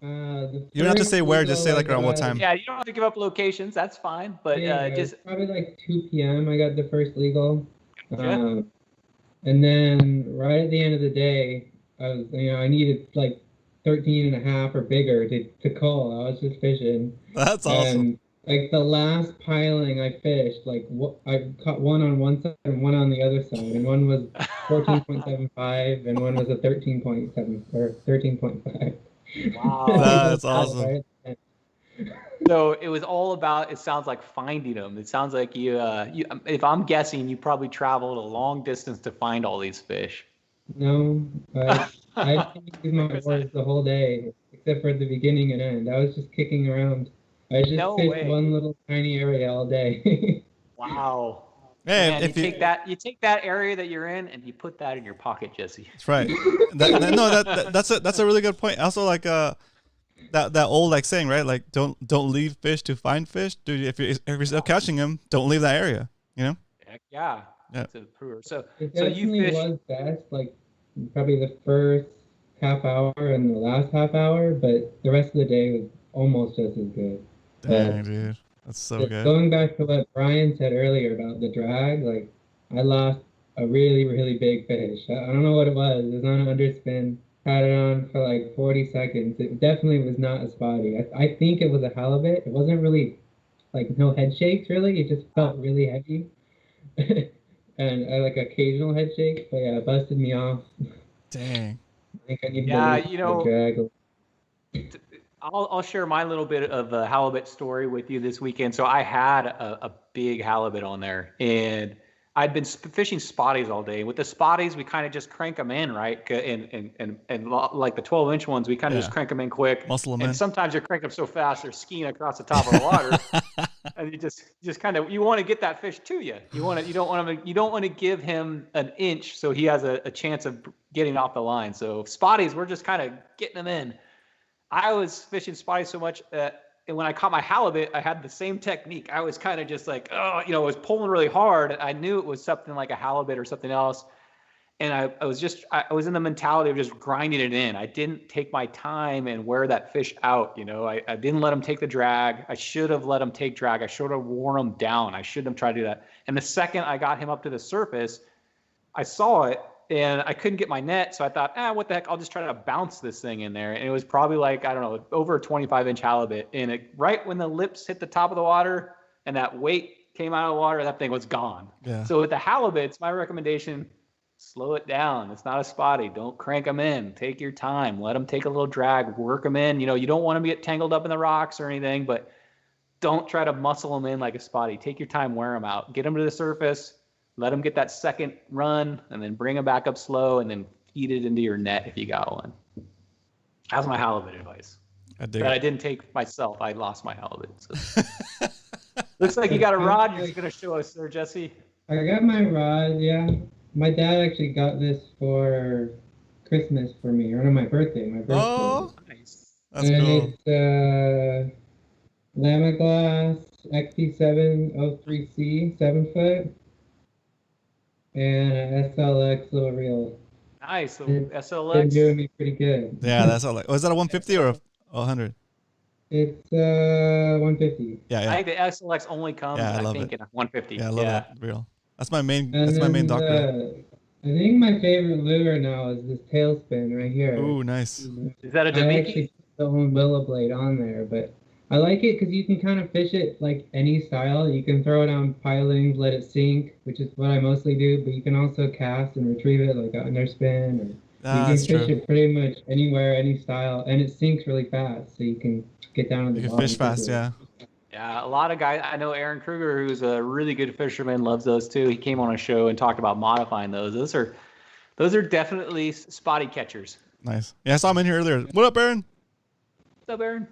The You don't have to first say where, just say legal like I around what got- time. Yeah, you don't have to give up locations. That's fine. But Yeah, it was just probably like 2 p.m. I got the first legal. Gotcha. And then right at the end of the day, I was, I needed like 13 and a half or bigger to cull. I was just fishing. That's awesome. And like the last piling I fished, like I caught one on one side and one on the other side, and one was 14.75 and one was a 13.7 or 13.5. Wow. That's awesome. So it was all about, it sounds like finding them. It sounds like you, if I'm guessing, you probably traveled a long distance to find all these fish. No, I didn't use my oars the whole day, except for the beginning and end. I was just kicking around. I just No fished way. one little tiny area all day. Wow. Hey, Man, if you take that area that you're in and you put that in your pocket, Jesse. That's right. That's a really good point. Also, like that old like saying, right? Like don't leave fish to find fish. Dude, if you're still catching them, don't leave that area. You know? Heck yeah. Yeah. To prove. So It so you definitely fish. was best, like probably the first half hour and the last half hour, but the rest of the day was almost just as good. Dang, dude, that's so good. Going back to what Brian said earlier about the drag, like I lost a really, really big fish. I don't know what it was. It was on an underspin. Had it on for like 40 seconds. It definitely was not a spotty. I think it was a halibut. It wasn't really like no head shakes really. It just felt really heavy. And I like occasional head shakes, but yeah, it busted me off. Dang. I think I need Yeah, to drag. I'll share my little bit of a halibut story with you this weekend. So I had a big halibut on there, and I'd been fishing spotties all day. With the spotties, we kind of just crank them in, right? And like the 12-inch ones, we kind of just crank them in quick. Muscle them in. And sometimes you crank them so fast they're skiing across the top of the water, and you just kind of, you want to get that fish to you. You don't want to give him an inch so he has a chance of getting off the line. So spotties, we're just kind of getting them in. I was fishing spotties so much that when I caught my halibut, I had the same technique. I was kind of just like, I was pulling really hard. I knew it was something like a halibut or something else. And I was in the mentality of just grinding it in. I didn't take my time and wear that fish out. I didn't let him take the drag. I should have let him take drag. I should have worn him down. I shouldn't have tried to do that. And the second I got him up to the surface, I saw it. And I couldn't get my net, so I thought, what the heck? I'll just try to bounce this thing in there. And it was probably like, I don't know, over a 25-inch halibut. And right when the lips hit the top of the water and that weight came out of the water, that thing was gone. Yeah. So with the halibuts, my recommendation, slow it down. It's not a spotty. Don't crank them in. Take your time. Let them take a little drag. Work them in. You don't want them to get tangled up in the rocks or anything, but don't try to muscle them in like a spotty. Take your time, wear them out. Get them to the surface. Let them get that second run, and then bring them back up slow, and then feed it into your net if you got one. That's my halibut advice. I dig But I it. didn't take myself. I lost my halibut. So. Looks like you got a rod you're going to show us there, Jesse. I got my rod, yeah. My dad actually got this for Christmas for me, or no, my birthday. Oh, Nice. that's and cool. it's Lamaglass XP703C, 7 foot. and a SLX little reel. Nice. So It's been doing SLX. me pretty good. Yeah, that's all. Was that a 150 or a 100? It's 150. Yeah, I yeah, think the SLX only comes, Yeah, I I love think, it. in a 150. yeah. I love that reel. That's my main. And That's my main then dock reel. I think my favorite lure now is this tailspin right here. Ooh, nice. Is that a I Damiki? actually put the own willow blade on there, but I like it because you can kind of fish it like any style. You can throw it on pilings, let it sink, which is what I mostly do, but you can also cast and retrieve it like an underspin, or you can That's fish true. it pretty much anywhere, any style, and it sinks really fast, so you can get down to the You can bottom fish fast. quickly. Yeah. Yeah, a lot of guys. I know Aaron Kruger, who's a really good fisherman, loves those too. He came on a show and talked about modifying those. Those are definitely spotty catchers. Nice. Yeah, I saw him in here earlier. What up, Aaron? What's up, Aaron?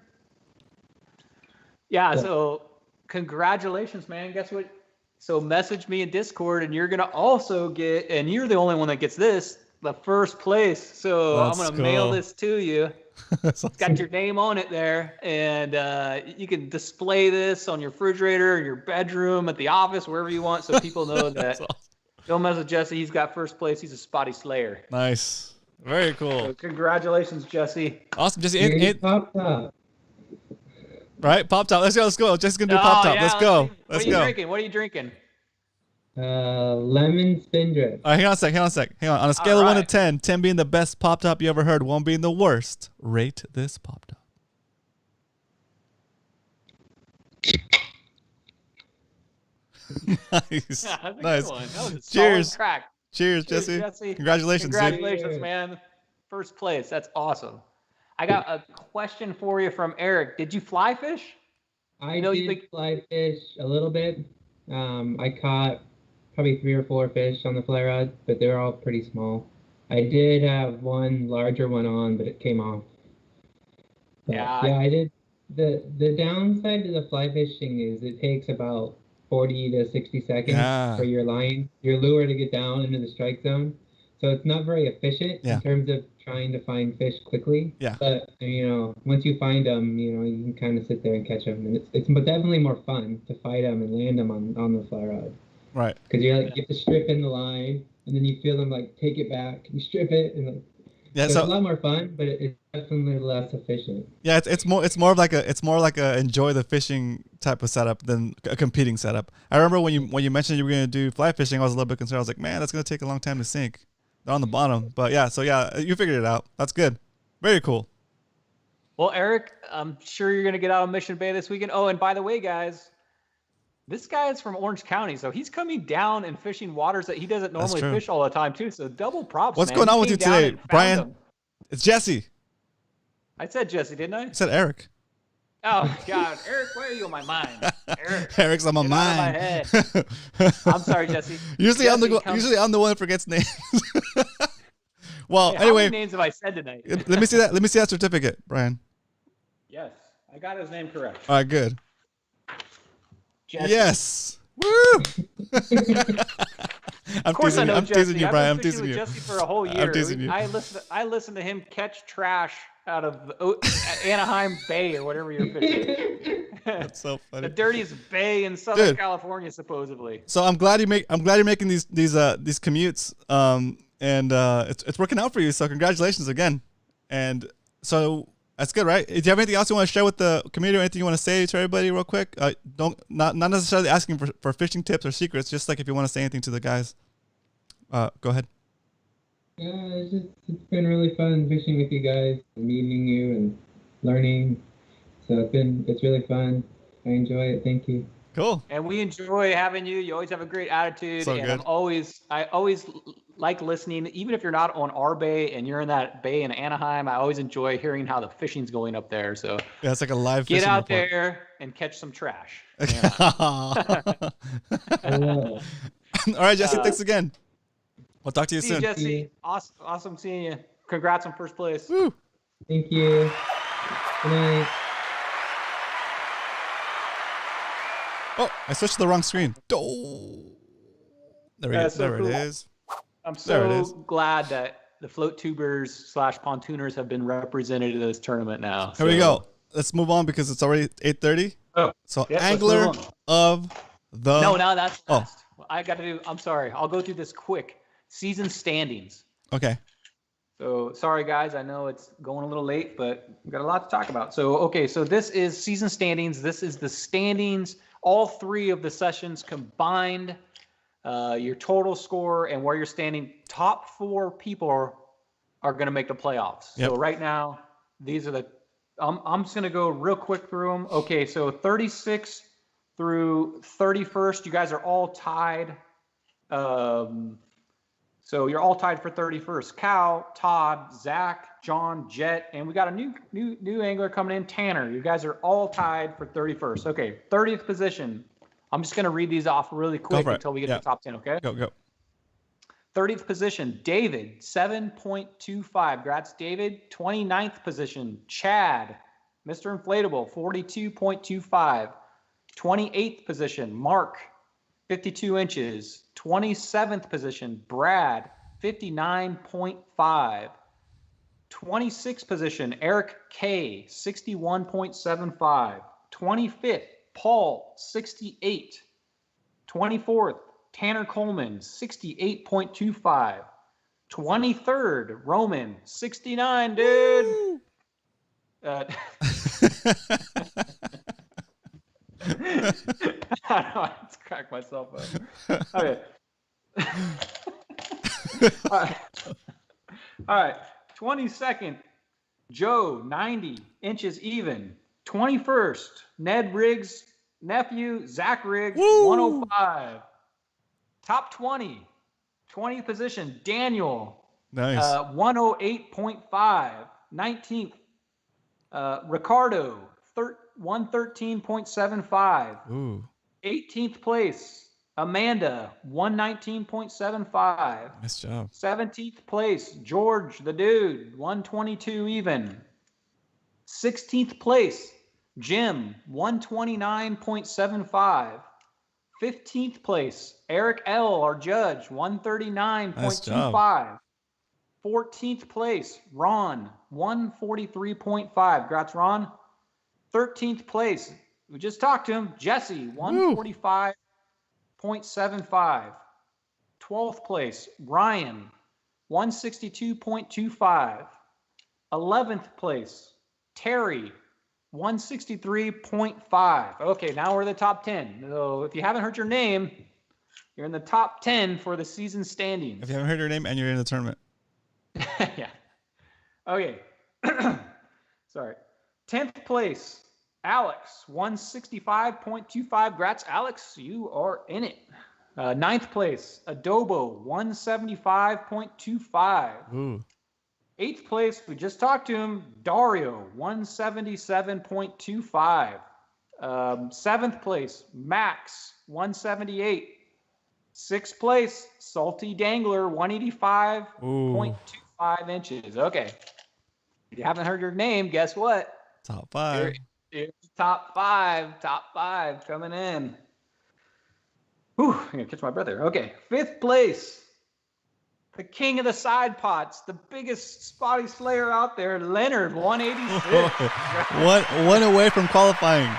Yeah, Cool. so congratulations, man. Guess what? So message me in Discord, and you're gonna also get, and you're the only one that gets this, the first place. So That's I'm gonna mail cool. this to you. That's It's got your name on it there, and you can display this on your refrigerator, your bedroom, at the office, wherever you want, so people know that. That's awesome. Don't mess with Jesse. He's got first place. He's a spotty slayer. Nice. Very So cool. congratulations, Jesse. Awesome, Jesse. Here's pop top. Right, pop top. Let's go. Let's go. Jesse's gonna do pop top. yeah, Let's go. What Let's are you go. drinking? What are you drinking? Lemon spin drift. All right, hang on a sec. Hang on. On a scale of 1 to right. 10, 10 being the best pop top you ever heard, 1 being the worst, rate this pop top. Nice. Yeah, that's a Nice. good one. That was a Cheers. solid crack. Cheers, Cheers, Jesse. Jesse. Congratulations, dude. Congratulations, man. First place. That's awesome. I got a question for you from Eric. Did you fly fish? I know, you did think- fly fish a little bit. I caught probably 3 or 4 fish on the fly rod, but they were all pretty small. I did have one larger one on, but it came off. But, Yeah. yeah, I did. The downside to the fly fishing is it takes about 40 to 60 seconds Yeah. for your lure to get down into the strike zone. So it's not very efficient Yeah. in terms of trying to find fish quickly. Yeah. But once you find them, you can kind of sit there and catch them, and it's definitely more fun to fight them and land them on the fly rod, Right. because you have to strip in the line, and then you feel them like take it back, you strip it, and like, Yeah. so it's a So lot more fun, but it's definitely less efficient. yeah, it's more of like a enjoy the fishing type of setup than a competing setup. I remember when you mentioned you were gonna do fly fishing, I was a little bit concerned. I was like, man, that's gonna take a long time to sink. They're on the bottom, but yeah. So yeah, you figured it out. That's good. Very cool. Well, Eric, I'm sure you're going to get out of Mission Bay this weekend. Oh, and by the way, guys, this guy is from Orange County, so he's coming down and fishing waters that he doesn't normally true. fish all the time, too. So double props, What's man. going He on with came you down today, and found Brian? them. It's Jesse. I said Jesse, didn't I? I said Eric. Oh, God. Eric, why are you on my mind? Eric. Eric's on my Get out of my mind. head. I'm sorry, Jesse. Usually I'm Jesse comes- the one that forgets names. Well, Hey, how anyway, many names have I said tonight? let me see that. Let me see that certificate, Brian. Yes, I got his name correct. All right, good. Jesse. Yes. Woo! Of course I know I'm Jesse. teasing you, I've Brian. been I'm fishing teasing with you. Jesse for a whole I'm year. teasing you. I listened to him catch trash out of Anaheim Bay or whatever you're fishing. That's so The funny. dirtiest bay in Southern Dude. California, supposedly. So I'm glad you're making these commutes. And it's working out for you. So congratulations again. And so that's good, right? Do you have anything else you want to share with the community or anything you want to say to everybody real quick? Not necessarily asking for fishing tips or secrets, just like if you want to say anything to the guys. Go ahead. Yeah, it's been really fun fishing with you guys, and meeting you and learning. So it's really fun. I enjoy it. Thank you. Cool. And we enjoy having you. You always have a great attitude. So and good. I always like listening, even if you're not on our bay and you're in that bay in Anaheim. I always enjoy hearing how the fishing's going up there. So Yeah, it's like a live get fishing out report. there and catch some trash. All right, Jesse. Thanks again. We'll talk to you See you, soon. Jesse. Awesome seeing you. Congrats on first place. Woo. Thank you. Good night. Oh, I switched to the wrong screen. Oh. There we go. That's so There cool. it is. I'm There it so is. glad that the float tubers / pontooners have been represented in this tournament now. Here we So- go. Let's move on because it's already 8:30. Oh, So yeah, let's angler move on. of No, that's Oh. last. I got to do. I'm sorry. I'll go through this quick. Season standings. Okay. So sorry, guys. I know it's going a little late, but we've got a lot to talk about. So, okay. So this is season standings. This is the standings. All 3 of the sessions combined, your total score and where you're standing. Top 4 people are going to make the playoffs. Yep. So right now, these are the, I'm just going to go real quick through them. Okay. So 36 through 31st, you guys are all tied. So you're all tied for 31st. Cal, Todd, Zach, John, Jet, and we got a new angler coming in, Tanner. You guys are all tied for 31st. Okay, 30th position. I'm just going to read these off really quick until we get to the top 10, okay? Go. 30th position, David, 7.25. Congrats, David. 29th position, Chad, Mr. Inflatable, 42.25. 28th position, Mark, 52 inches. 27th position, Brad, 59.5. 26th position, Eric K, 61.75. 25th, Paul, 68. 24th, Tanner Coleman, 68.25. 23rd, Roman, 69, dude. I know, I just cracked myself up. Okay. All right. 22nd, Joe, 90 inches even. 21st, Ned Riggs' nephew, Zach Riggs, 105. Top 20, 20th position, Daniel, Nice. 108.5. 19th, Ricardo, 113.75. Ooh. 18th place, Amanda, 119.75. Nice job. 17th place, George, the dude, 122 even. 16th place, Jim, 129.75. 15th place, Eric L., our judge, 139.25. 14th place, Ron, 143.5. Congrats, Ron. 13th place, we just talked to him, Jesse, 145.75. 12th place, Ryan, 162.25. 11th place, Terry, 163.5. Okay, now we're in the top 10. So if you haven't heard your name, you're in the top 10 for the season standings. If you haven't heard your name and you're in the tournament. Yeah. Okay. Sorry. 10th place, Alex, 165.25. Congrats, Alex. You are in it. 9th place, Adobo, 175.25. Ooh. 8th place, we just talked to him, Dario, 177.25. 7th place, Max, 178. 6th place, Salty Dangler, 185.25 inches. Okay. If you haven't heard your name, guess what? Top 5. Here's top 5. Top 5 coming in. Whew, I'm going to catch my breath there. Okay. 5th place, the king of the side pots, the biggest spotty slayer out there, Leonard, 186. One away from qualifying.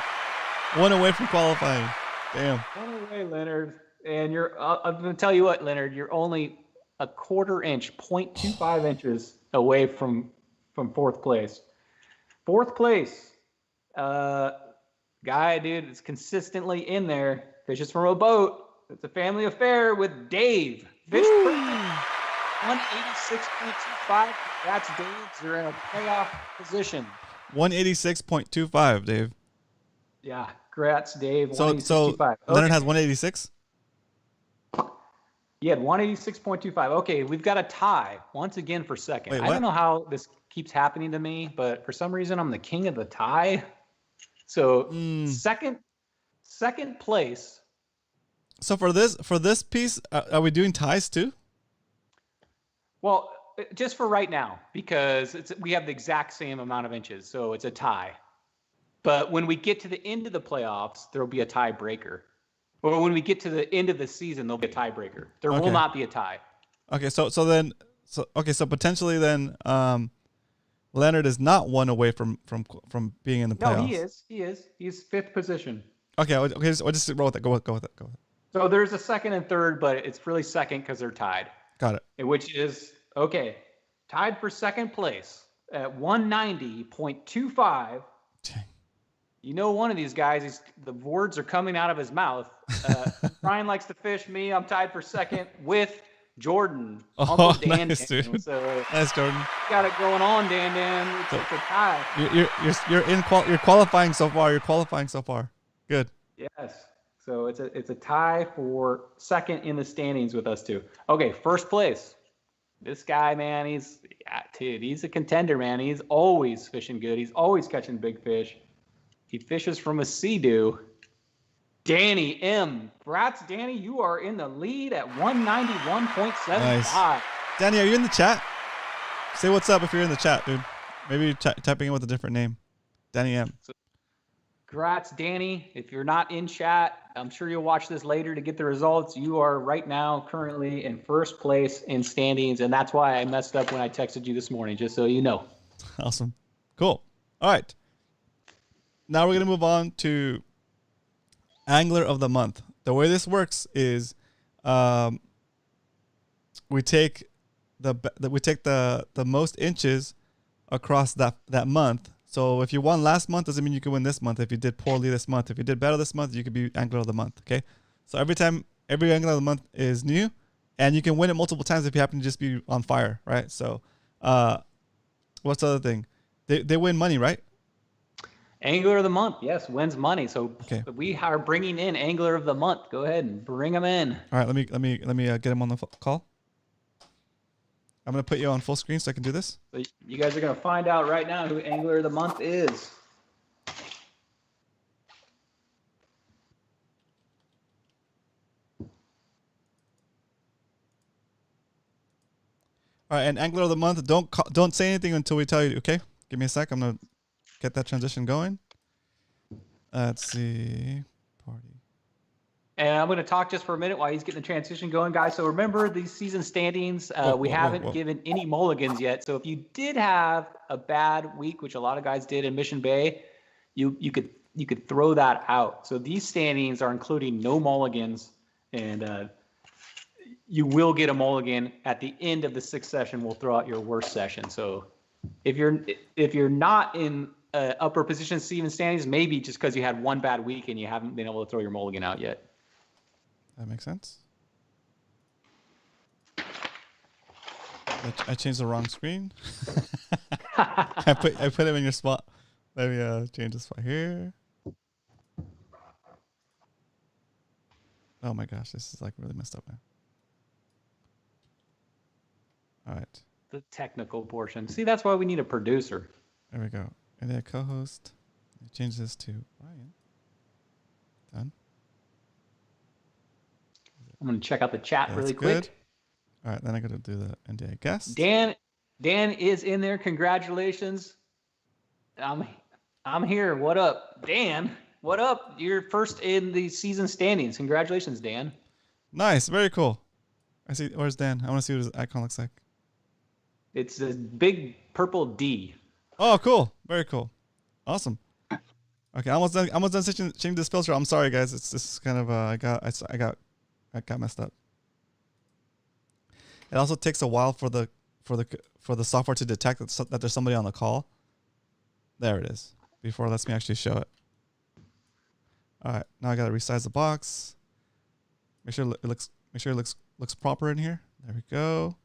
One away from qualifying. Damn. One away, Leonard. And I'm going to tell you what, Leonard, you're only a quarter inch, 0.25 inches away from 4th place. 4th place, guy, dude, is consistently in there. Fishes from a boat. It's a family affair with Dave. Fish 186.25. That's Dave. You're in a playoff position. 186.25, Dave. Yeah, congrats, Dave. So 186.25. Leonard has 186? He had 186.25. Okay, we've got a tie once again for second. Wait, I don't know how this keeps happening to me, but for some reason I'm the king of the tie. So second place. So for this piece, are we doing ties too? Well, just for right now, because we have the exact same amount of inches, so it's a tie. But when we get to the end of the playoffs, there will be a tiebreaker. Or when we get to the end of the season, there'll be a tiebreaker. There will not be a tie. Okay, so potentially then Leonard is not one away from being in the playoffs. No, he is. He's 5th position. Okay, we'll just roll with it. Go with it. So there's a second and third, but it's really second because they're tied. Got it. Which is, okay, tied for second place at 190.25. Dang. You know, one of these guys, the words are coming out of his mouth. Brian likes to fish. Me, I'm tied for second with Jordan. Uncle Dan. Nice, dude. So Nice, Jordan. got it going on, Dan. It's a tie. You're qualifying so far. Good. Yes. So it's a tie for second in the standings with us two. Okay, first place. This guy, man, he's a contender, man. He's always fishing good. He's always catching big fish. He fishes from a Sea-Doo. Danny M. Congrats, Danny. You are in the lead at 191.75. Nice. Danny, are you in the chat? Say what's up if you're in the chat, dude. Maybe you're typing in with a different name. Danny M. Congrats, Danny. If you're not in chat, I'm sure you'll watch this later to get the results. You are right now currently in first place in standings, and that's why I messed up when I texted you this morning, just so you know. Awesome. Cool. All right. Now we're going to move on to Angler of the Month. The way this works is we take the most inches across that month. So if you won last month, doesn't mean you can win this month. If you did poorly this month, if you did better this month, you could be Angler of the Month. Okay. So every Angler of the Month is new, and you can win it multiple times if you happen to just be on fire, right? So, what's the other thing? They win money, right? Angler of the Month, yes, wins money. So okay. We are bringing in Angler of the Month. Go ahead and bring him in. All right, let me get him on the call. I'm gonna put you on full screen so I can do this. So you guys are gonna find out right now who Angler of the Month is. All right, and Angler of the Month, don't say anything until we tell you. Okay, give me a sec. I'm gonna get that transition going. Let's see. Party. And I'm going to talk just for a minute while he's getting the transition going, guys. So remember these season standings. We haven't given any mulligans yet. So if you did have a bad week, which a lot of guys did in Mission Bay, you could throw that out. So these standings are including no mulligans, and you will get a mulligan at the end of the sixth session. We'll throw out your worst session. So if you're not in upper position season standings, maybe just because you had one bad week and you haven't been able to throw your mulligan out yet. That makes sense. I changed the wrong screen. I put him in your spot. Let me change this spot here. Oh my gosh, this is like really messed up now. All right. The technical portion. See, that's why we need a producer. There we go. And then co-host. Change this to Ryan. Done. I'm going to check out the chat really quick. Good. All right, then I got to do the NDA guest. Dan is in there. Congratulations. I'm here. What up, Dan? What up? You're first in the season standings. Congratulations, Dan. Nice. Very cool. I see. Where's Dan? I want to see what his icon looks like. It's a big purple D. Oh, cool. Very cool. Awesome. Okay, almost done changing this filter. I'm sorry, guys. This is kind of I got messed up. It also takes a while for the software to detect that there's somebody on the call. There it is. Before it lets me actually show it. All right, now I gotta resize the box. Make sure it looks proper in here. There we go.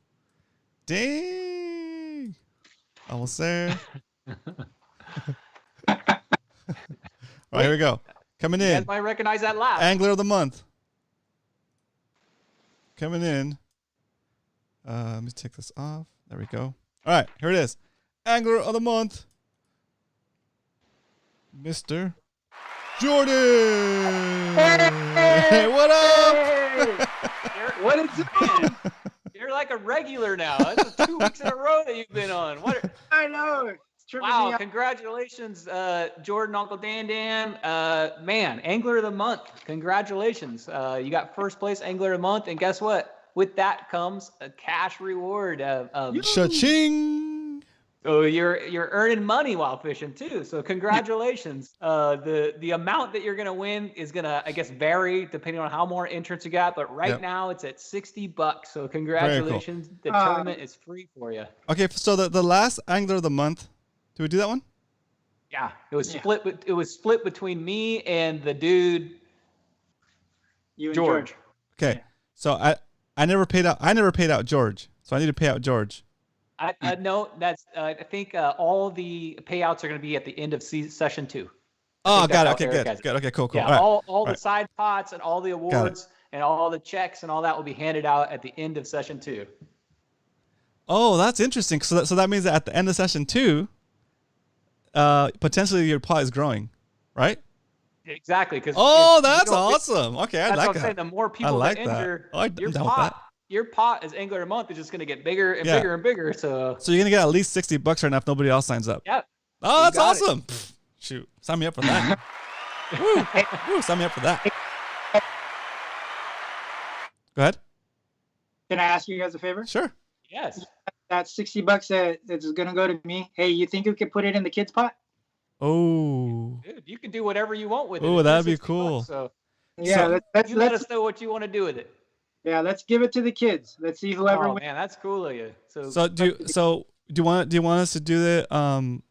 Dang! Almost there. All right, here we go. Coming in. You guys might recognize that laugh. Angler of the Month. Coming in. Let me take this off. There we go. All right, here it is. Angler of the Month. Mr. Jordan. Hey, what up? What is it? You're like a regular now. This is 2 weeks in a row that you've been on. I know. Wow, congratulations, Jordan, Uncle Dan. Man, Angler of the Month. Congratulations. You got first place Angler of the Month, and guess what? With that comes a cash reward. Cha-ching! So you're earning money while fishing too. So congratulations. The amount that you're gonna win is gonna, I guess, vary depending on how more entrants you got. But right now it's at $60. So congratulations. The tournament is free for you. Okay, so the last angler of the month. Did we do that one? Yeah, it was split. It was split between me and the dude. You and George. Okay, so I never paid out. I never paid out George, so I need to pay out George. I know that's. I think all the payouts are going to be at the end of session 2. Oh, got it. Okay, good. Okay, cool. Yeah, all the side pots and all the awards and all the checks and all that will be handed out at the end of session 2. Oh, that's interesting. So that means that at the end of session 2, potentially your pot is growing, right? Exactly. Because that's awesome. Okay, I like what I'm that. saying. The more people that enter, your pot as angler of the month is just going to get bigger and bigger and bigger. So you're gonna get at least $60 right now if nobody else signs up. Yeah. Oh, that's awesome. Pfft, shoot, sign me up for that. Woo, sign me up for that. Go ahead. Can I ask you guys a favor? Sure. Yes. That $60 that's gonna go to me. Hey, you think you could put it in the kids' pot? Oh. Dude, you can do whatever you want with it. Oh, that'd be cool. So yeah, let's let us know what you want to do with it. Yeah, let's give it to the kids. Let's see whoever wins. Man, that's cool of you. So do you want us to do the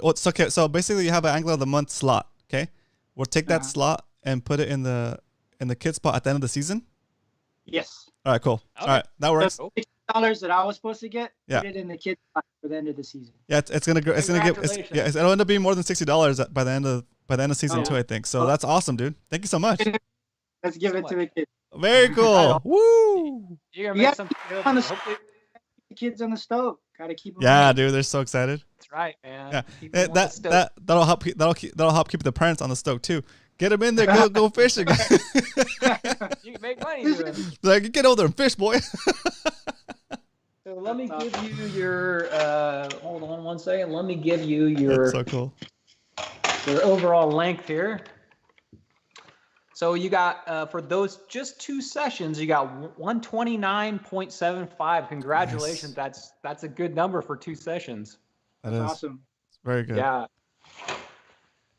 what's okay? So basically, you have an angler of the month slot. Okay, we'll take that slot and put it in the kids pot at the end of the season. Yes. All right, cool. Okay. All right, that works. The $60 that I was supposed to get, put it in the kids pot for the end of the season. Yeah, it's gonna go. It'll end up being more than $60 by the end of season 2, I think. So that's awesome, dude. Thank you so much. Let's give it to the kids. Very cool. Woo! You're gonna make some on the kids on the stove. Gotta keep them. Yeah, dude, they're so excited. That's right, man. Yeah, that'll help keep the parents on the stove too. Get them in there, go fishing. You can make money doing it. Like, get over there and fish, boy. So let me give you your. Hold on one second. Let me give you your. That's so cool. Your overall length here. So you got for those just 2 sessions, you got 129.75. Congratulations! Nice. That's a good number for 2 sessions. That is awesome. It's very good. Yeah.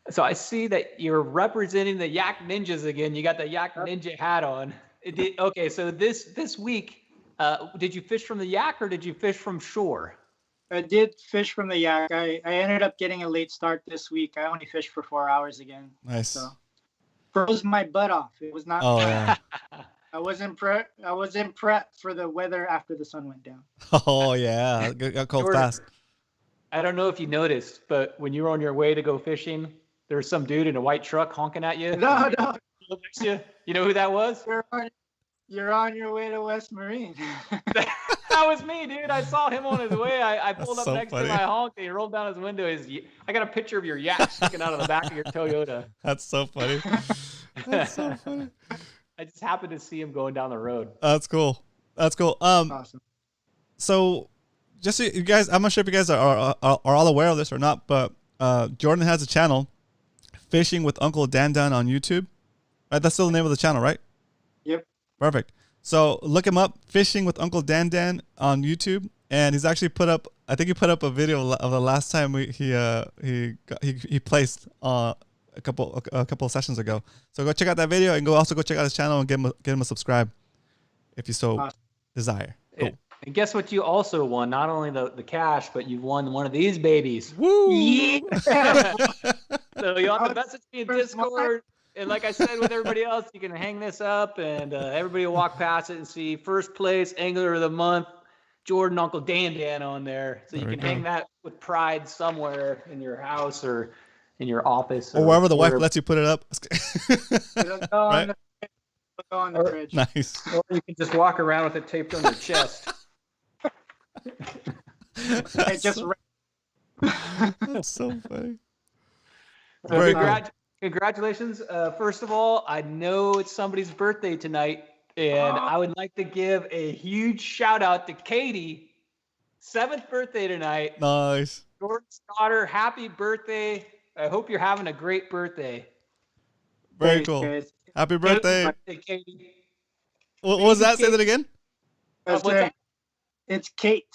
So I see that you're representing the Yak Ninjas again. You got the Yak Ninja hat on. Okay, so this week, did you fish from the Yak or did you fish from shore? I did fish from the Yak. I ended up getting a late start this week. I only fished for 4 hours again. Nice. So froze my butt off. It was not. Oh yeah. I was in prep for the weather after the sun went down. Oh yeah, got cold fast. I don't know if you noticed, but when you were on your way to go fishing, there was some dude in a white truck honking at you. No. You know who that was? You're on your way to West Marine. That was me, dude. I saw him on his way. I pulled up next to my honk and he rolled down his window. I got a picture of your yak sticking out of the back of your Toyota. That's so funny. That's so funny. I just happened to see him going down the road. That's cool. Awesome. So, just so you guys, I'm not sure if you guys are all aware of this or not, but Jordan has a channel, Fishing with Uncle Dan on YouTube. Right, that's still the name of the channel, right? Yep. Perfect. So look him up, Fishing with Uncle Dan on YouTube, and he's actually put up. I think he put up a video of the last time he placed a couple of sessions ago. So go check out that video and also go check out his channel and get him a subscribe if you so desire. Cool. And guess what? You also won not only the cash, but you won one of these babies. Woo! Yeah. So you'll have to message me in Discord. And like I said with everybody else, you can hang this up and everybody will walk past it and see first place angler of the month, Jordan Uncle Dan on there. So you can hang that with pride somewhere in your house or in your office. Or wherever the wife lets you put it up. It'll go on the fridge. Nice. Or you can just walk around with it taped on your chest. That's so funny. Congratulations. First of all, I know it's somebody's birthday tonight, and I would like to give a huge shout out to Katie. 7th birthday tonight. Nice. Jordan's daughter, happy birthday. I hope you're having a great birthday. Very cool. Guys. Happy birthday. Katie. What was that? Say that again. What's that? It's Kate.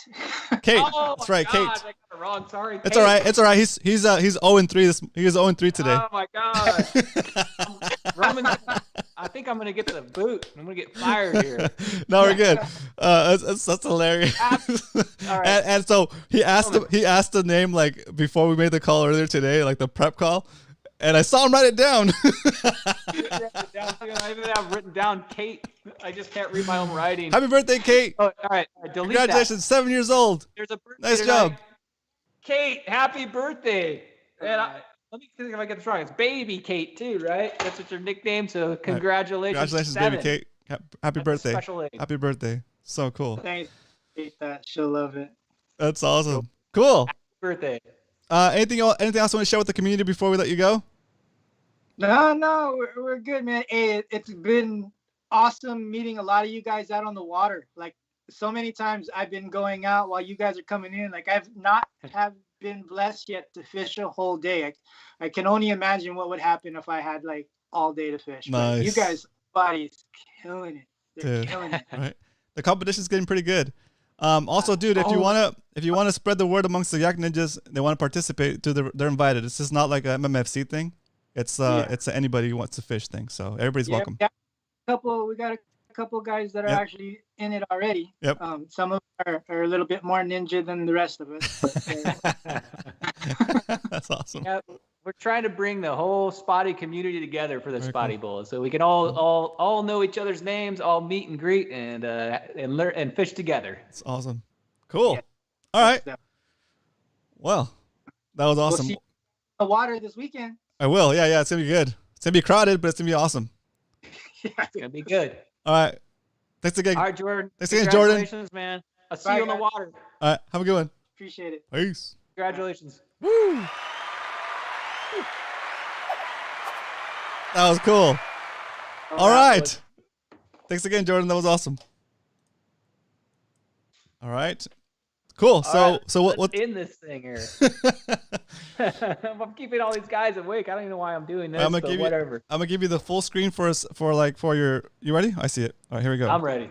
Kate. Oh, That's right, my Kate. God, I got it wrong. Sorry. It's Kate. all right. It's all right. He's 0-3 he was 0-3 today. Oh my God. Roman, I think I'm gonna get the boot. I'm gonna get fired here. No, we're good. That's hilarious. All right. And so he asked the name like before we made the call earlier today, like the prep call, and I saw him write it down. I even have written down Kate. I just can't read my own writing. Happy birthday, Kate! Oh, all right. Delete Congratulations, that. 7 years old. There's a birthday Nice tonight. job. Kate, happy birthday. And let me think if I get this wrong. It's baby Kate too, right? That's what your nickname. So congratulations. Congratulations, 7. baby Kate. Happy That's a birthday. special age. Happy birthday. So cool. Thanks. Hate that. She'll love it. That's awesome. Cool. Birthday. Anything else you want to share with the community before we let you go? No, we're good, man. Hey, it's been awesome meeting a lot of you guys out on the water. Like so many times I've been going out while you guys are coming in. Like I've not have been blessed yet to fish a whole day. I can only imagine what would happen if I had like all day to fish. But Nice. you guys, buddies, killing it. They're Dude. killing it. Right. The competition's getting pretty good. Also, dude, if you wanna spread the word amongst the Yak Ninjas, they want to participate. They're invited. It's just not like a MMFC thing. It's it's a anybody who wants to fish thing. So everybody's welcome. Yeah, we got a couple guys that are Yep. actually in it already. Yep. Some of them are a little bit more ninja than the rest of us. But, That's awesome. Yeah, we're trying to bring the whole Spotty community together for the Very Spotty cool. Bowl, so we can all know each other's names, all meet and greet, and learn and fish together. It's awesome. Cool. Yeah. All right. So, Well, that was we'll awesome. see you in the water this weekend. I will. Yeah. It's gonna be good. It's gonna be crowded, but it's gonna be awesome. It's gonna be good. All right. Thanks again. All right, Jordan. Thanks again, Jordan. Congratulations, man. I'll see Bye, you on the guys. water. All right. Have a good one. Appreciate it. Peace. Congratulations. Woo. That was cool. All right. Thanks again, Jordan. That was awesome. All right. Cool. So what? Let's end this thing here? I'm keeping all these guys awake. I don't even know why I'm doing this, but whatever. I'm gonna give you the full screen for your. You ready? I see it. All right, here we go. I'm ready.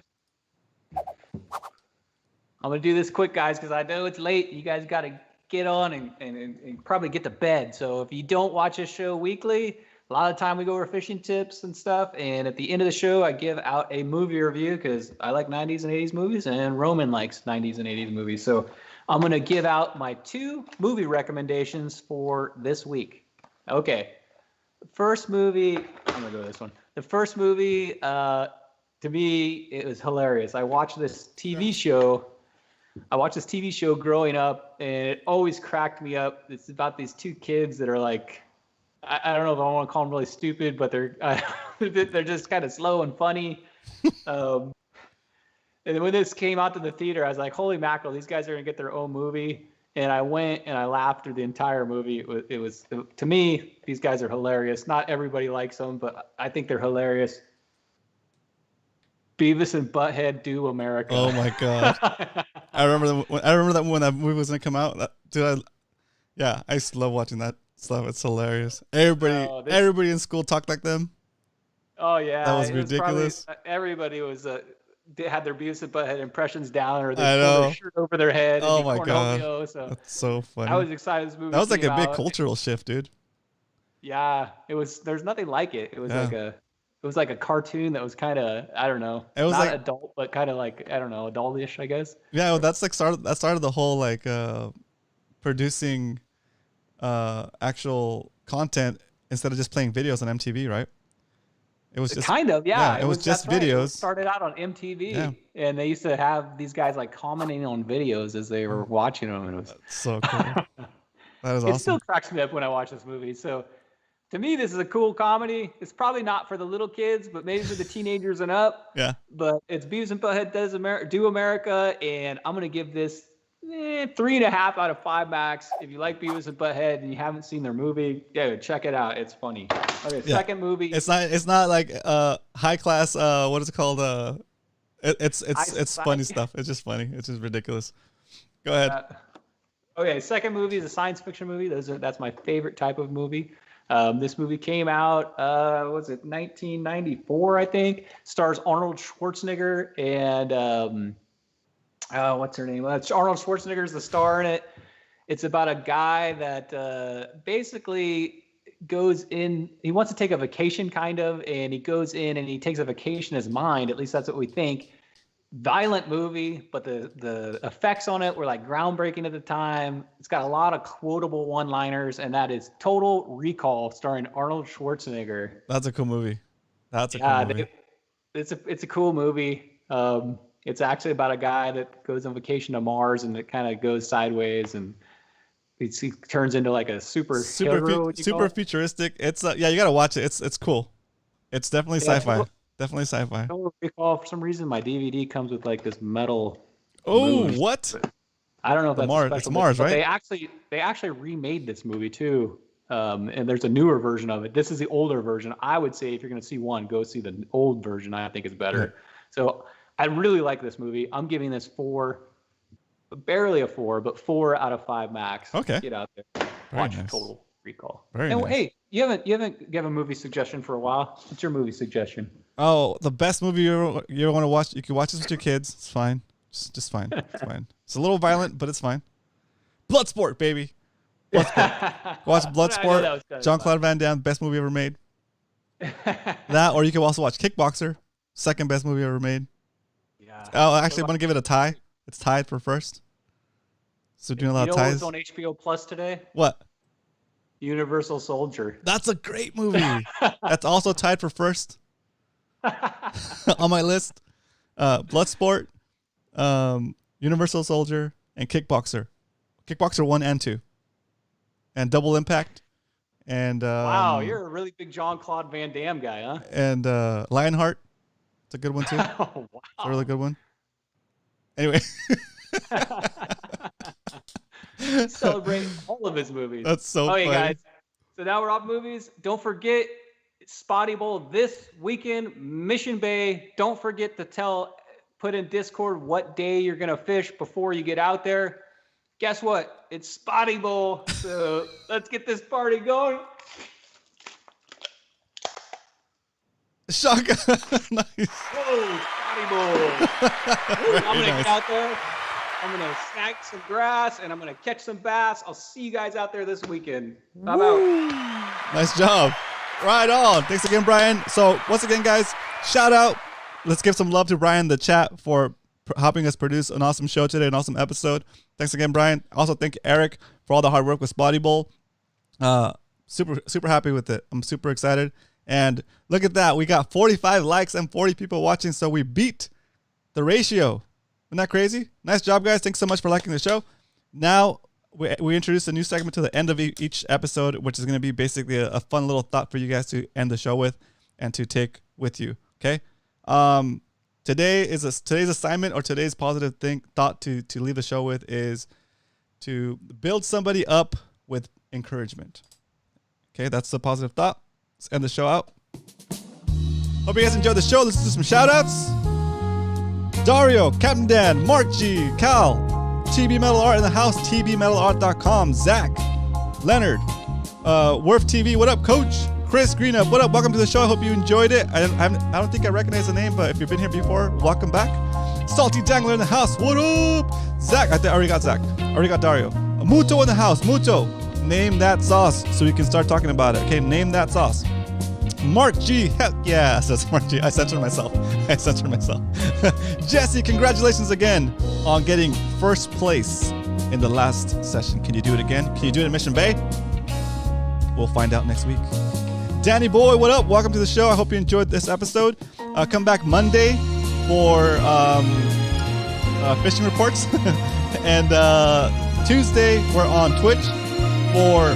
I'm gonna do this quick, guys, because I know it's late. You guys got to get on and probably get to bed. So if you don't watch this show weekly, a lot of time we go over fishing tips and stuff. And at the end of the show, I give out a movie review because I like 90s and 80s movies, and Roman likes 90s and 80s movies. So I'm gonna give out my 2 movie recommendations for this week. Okay, the first movie. I'm gonna go with this one. The first movie, to me, it was hilarious. I watched this TV show growing up, and it always cracked me up. It's about these 2 kids that are like, I don't know if I want to call them really stupid, but they're they're just kind of slow and funny. And when this came out to the theater, I was like, holy mackerel, these guys are gonna get their own movie. And I went and I laughed through the entire movie. It was to me, these guys are hilarious. Not everybody likes them, but I think they're hilarious. Beavis and Butthead Do America. Oh my god! I remember that when that movie was gonna come out. I used to love watching that stuff. It's hilarious. Everybody in school talked like them. Oh yeah, that was ridiculous. Everybody was had their Beavis and Butthead impressions down, or they I pulled know. their shirt over their head. Oh and my god, so that's so funny. I was excited this movie. That was like came a big out. cultural shift, dude. Yeah, it was. There's nothing like it. It was like a cartoon that was kind of, I don't know, it was not like adult, but kind of like, I don't know, adultish, I guess. Yeah, well, that started the whole like producing actual content instead of just playing videos on MTV, right? It was just kind of, yeah. It was just that's right. videos. It started out on MTV, and they used to have these guys like commenting on videos as they were watching them, and it was That's so cool. That is awesome. It still cracks me up when I watch this movie. So, to me, this is a cool comedy. It's probably not for the little kids, but maybe for the teenagers and up. Yeah. But it's Beavis and Butthead Do America, and I'm gonna give this 3.5 out of 5 max. If you like Beavis and Butthead and you haven't seen their movie, yeah, check it out. It's funny. Okay, second movie. It's not like high class. What is it called? It's funny stuff. It's just funny. It's just ridiculous. Go ahead. Okay, second movie is a science fiction movie. That's my favorite type of movie. This movie came out, was it 1994, I think. Stars Arnold Schwarzenegger and what's her name? It's Arnold Schwarzenegger's the star in it. It's about a guy that basically goes in. He wants to take a vacation, kind of, and he goes in and he takes a vacation in his mind. At least that's what we think. Violent movie, but the effects on it were like groundbreaking at the time. It's got a lot of quotable one-liners, and that is Total Recall, starring Arnold Schwarzenegger. That's a cool movie. That's a cool movie. It's a cool movie. It's actually about a guy that goes on vacation to Mars, and it kind of goes sideways, and he turns into like a super futuristic. It's yeah, you gotta watch it. It's cool. It's definitely sci-fi. Definitely sci-fi. Total Recall. For some reason, my DVD comes with like this metal. Oh, moose. what? I don't know if that's Mars. It's Mars, right? They actually remade this movie too, and there's a newer version of it. This is the older version. I would say if you're gonna see one, go see the old version. I think is better. Yeah. So I really like this movie. I'm giving this 4, barely a 4, but 4 out of 5 max. Okay. Get out there, watch nice. Total Recall. Very and nice. Hey, you haven't given a movie suggestion for a while. What's your movie suggestion? Oh, the best movie you ever want to watch. You can watch this with your kids. It's fine. Just fine. It's fine. It's a little violent, but it's fine. Bloodsport, baby. Bloodsport. Watch Bloodsport. Jean-Claude Van Damme, best movie ever made. That, or you can also watch Kickboxer, second best movie ever made. Yeah. Oh, actually, I'm gonna give it a tie. It's tied for first. So doing a lot of ties. What's on HBO Plus today? What? Universal Soldier. That's a great movie. That's also tied for first on my list. Bloodsport, Universal Soldier, and Kickboxer. Kickboxer 1 and 2. And Double Impact. And wow, you're a really big Jean-Claude Van Damme guy, huh? And Lionheart. It's a good one too. Oh, wow. It's a really good one. Anyway. Celebrate all of his movies. That's so funny. Guys. So now we're off movies. Don't forget Spotty Bowl this weekend, Mission Bay. Don't forget to put in Discord what day you're gonna fish before you get out there. Guess what? It's Spotty Bowl. So let's get this party going. Shotgun. Nice. Whoa, Spotty Bowl. I'm gonna get out there. I'm going to snag some grass, and I'm going to catch some bass. I'll see you guys out there this weekend. I'm out. Nice job. Right on. Thanks again, Brian. So once again, guys, shout out. Let's give some love to Brian in the chat for helping us produce an awesome show today, an awesome episode. Thanks again, Brian. Also, thank Eric for all the hard work with Spotty Bowl. Super happy with it. I'm super excited. And look at that. We got 45 likes and 40 people watching, so we beat the ratio. Isn't that crazy? Nice job, guys. Thanks so much for liking the show. Now, we introduced a new segment to the end of each episode, which is going to be basically a fun little thought for you guys to end the show with and to take with you. Okay? Today's assignment or today's positive thought to leave the show with is to build somebody up with encouragement. Okay? That's the positive thought. Let's end the show out. Hope you guys enjoyed the show. Let's do some shout-outs. Dario, Captain Dan, Mark G, Cal, TB Metal Art in the house, tbmetalart.com, Zach, Leonard, Worth TV, what up, Coach? Chris Greenup, what up? Welcome to the show. I hope you enjoyed it. I don't think I recognize the name, but if you've been here before, welcome back. Salty Dangler in the house, what up? Zach, I already got Zach. Already got Dario. Muto in the house, Muto. Name that sauce so we can start talking about it. Okay, name that sauce. Mark G, heck yeah, says Mark G. I censored myself. Jesse, congratulations again on getting first place in the last session. Can you do it again? Can you do it in Mission Bay? We'll find out next week. Danny Boy, what up? Welcome to the show. I hope you enjoyed this episode. Come back Monday for fishing reports. And Tuesday, we're on Twitch for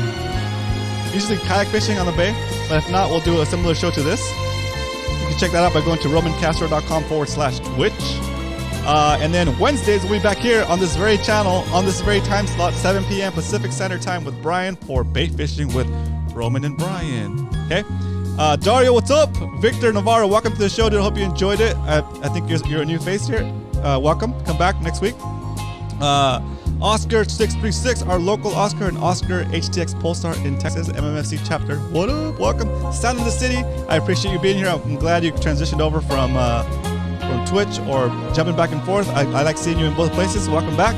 usually kayak fishing on the bay. But if not, we'll do a similar show to this. You can check that out by going to romancastro.com/Twitch. And then Wednesdays, we'll be back here on this very channel, on this very time slot, 7 p.m. Pacific Standard Time with Brian for bait fishing with Roman and Brian. Okay? Dario, what's up? Victor Navarro, welcome to the show, dude. I hope you enjoyed it. I think you're a new face here. Welcome. Come back next week. Oscar636, our local Oscar, and Oscar HTX Polestar in Texas, MMFC chapter. What up? Welcome. Sound in the City. I appreciate you being here. I'm glad you transitioned over from from Twitch or jumping back and forth. I like seeing you in both places. Welcome back.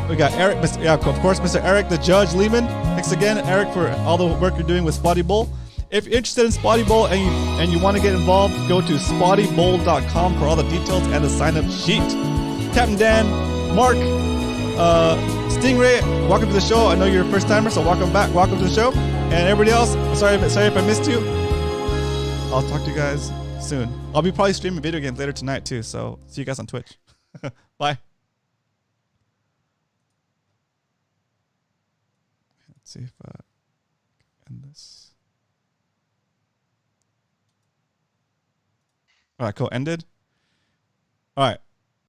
We got Eric, of course, Mr. Eric, the Judge Lehman. Thanks again, Eric, for all the work you're doing with Spotty Bowl. If you're interested in Spotty Bowl and you want to get involved, go to spottybowl.com for all the details and the sign-up sheet. Captain Dan, Mark, Stingray, welcome to the show. I know you're a first timer, so welcome back. Welcome to the show. And everybody else, sorry if I missed you. I'll talk to you guys soon. I'll be probably streaming video games later tonight too, so see you guys on Twitch. Bye. Let's see if I end this. All right, cool. Ended. All right.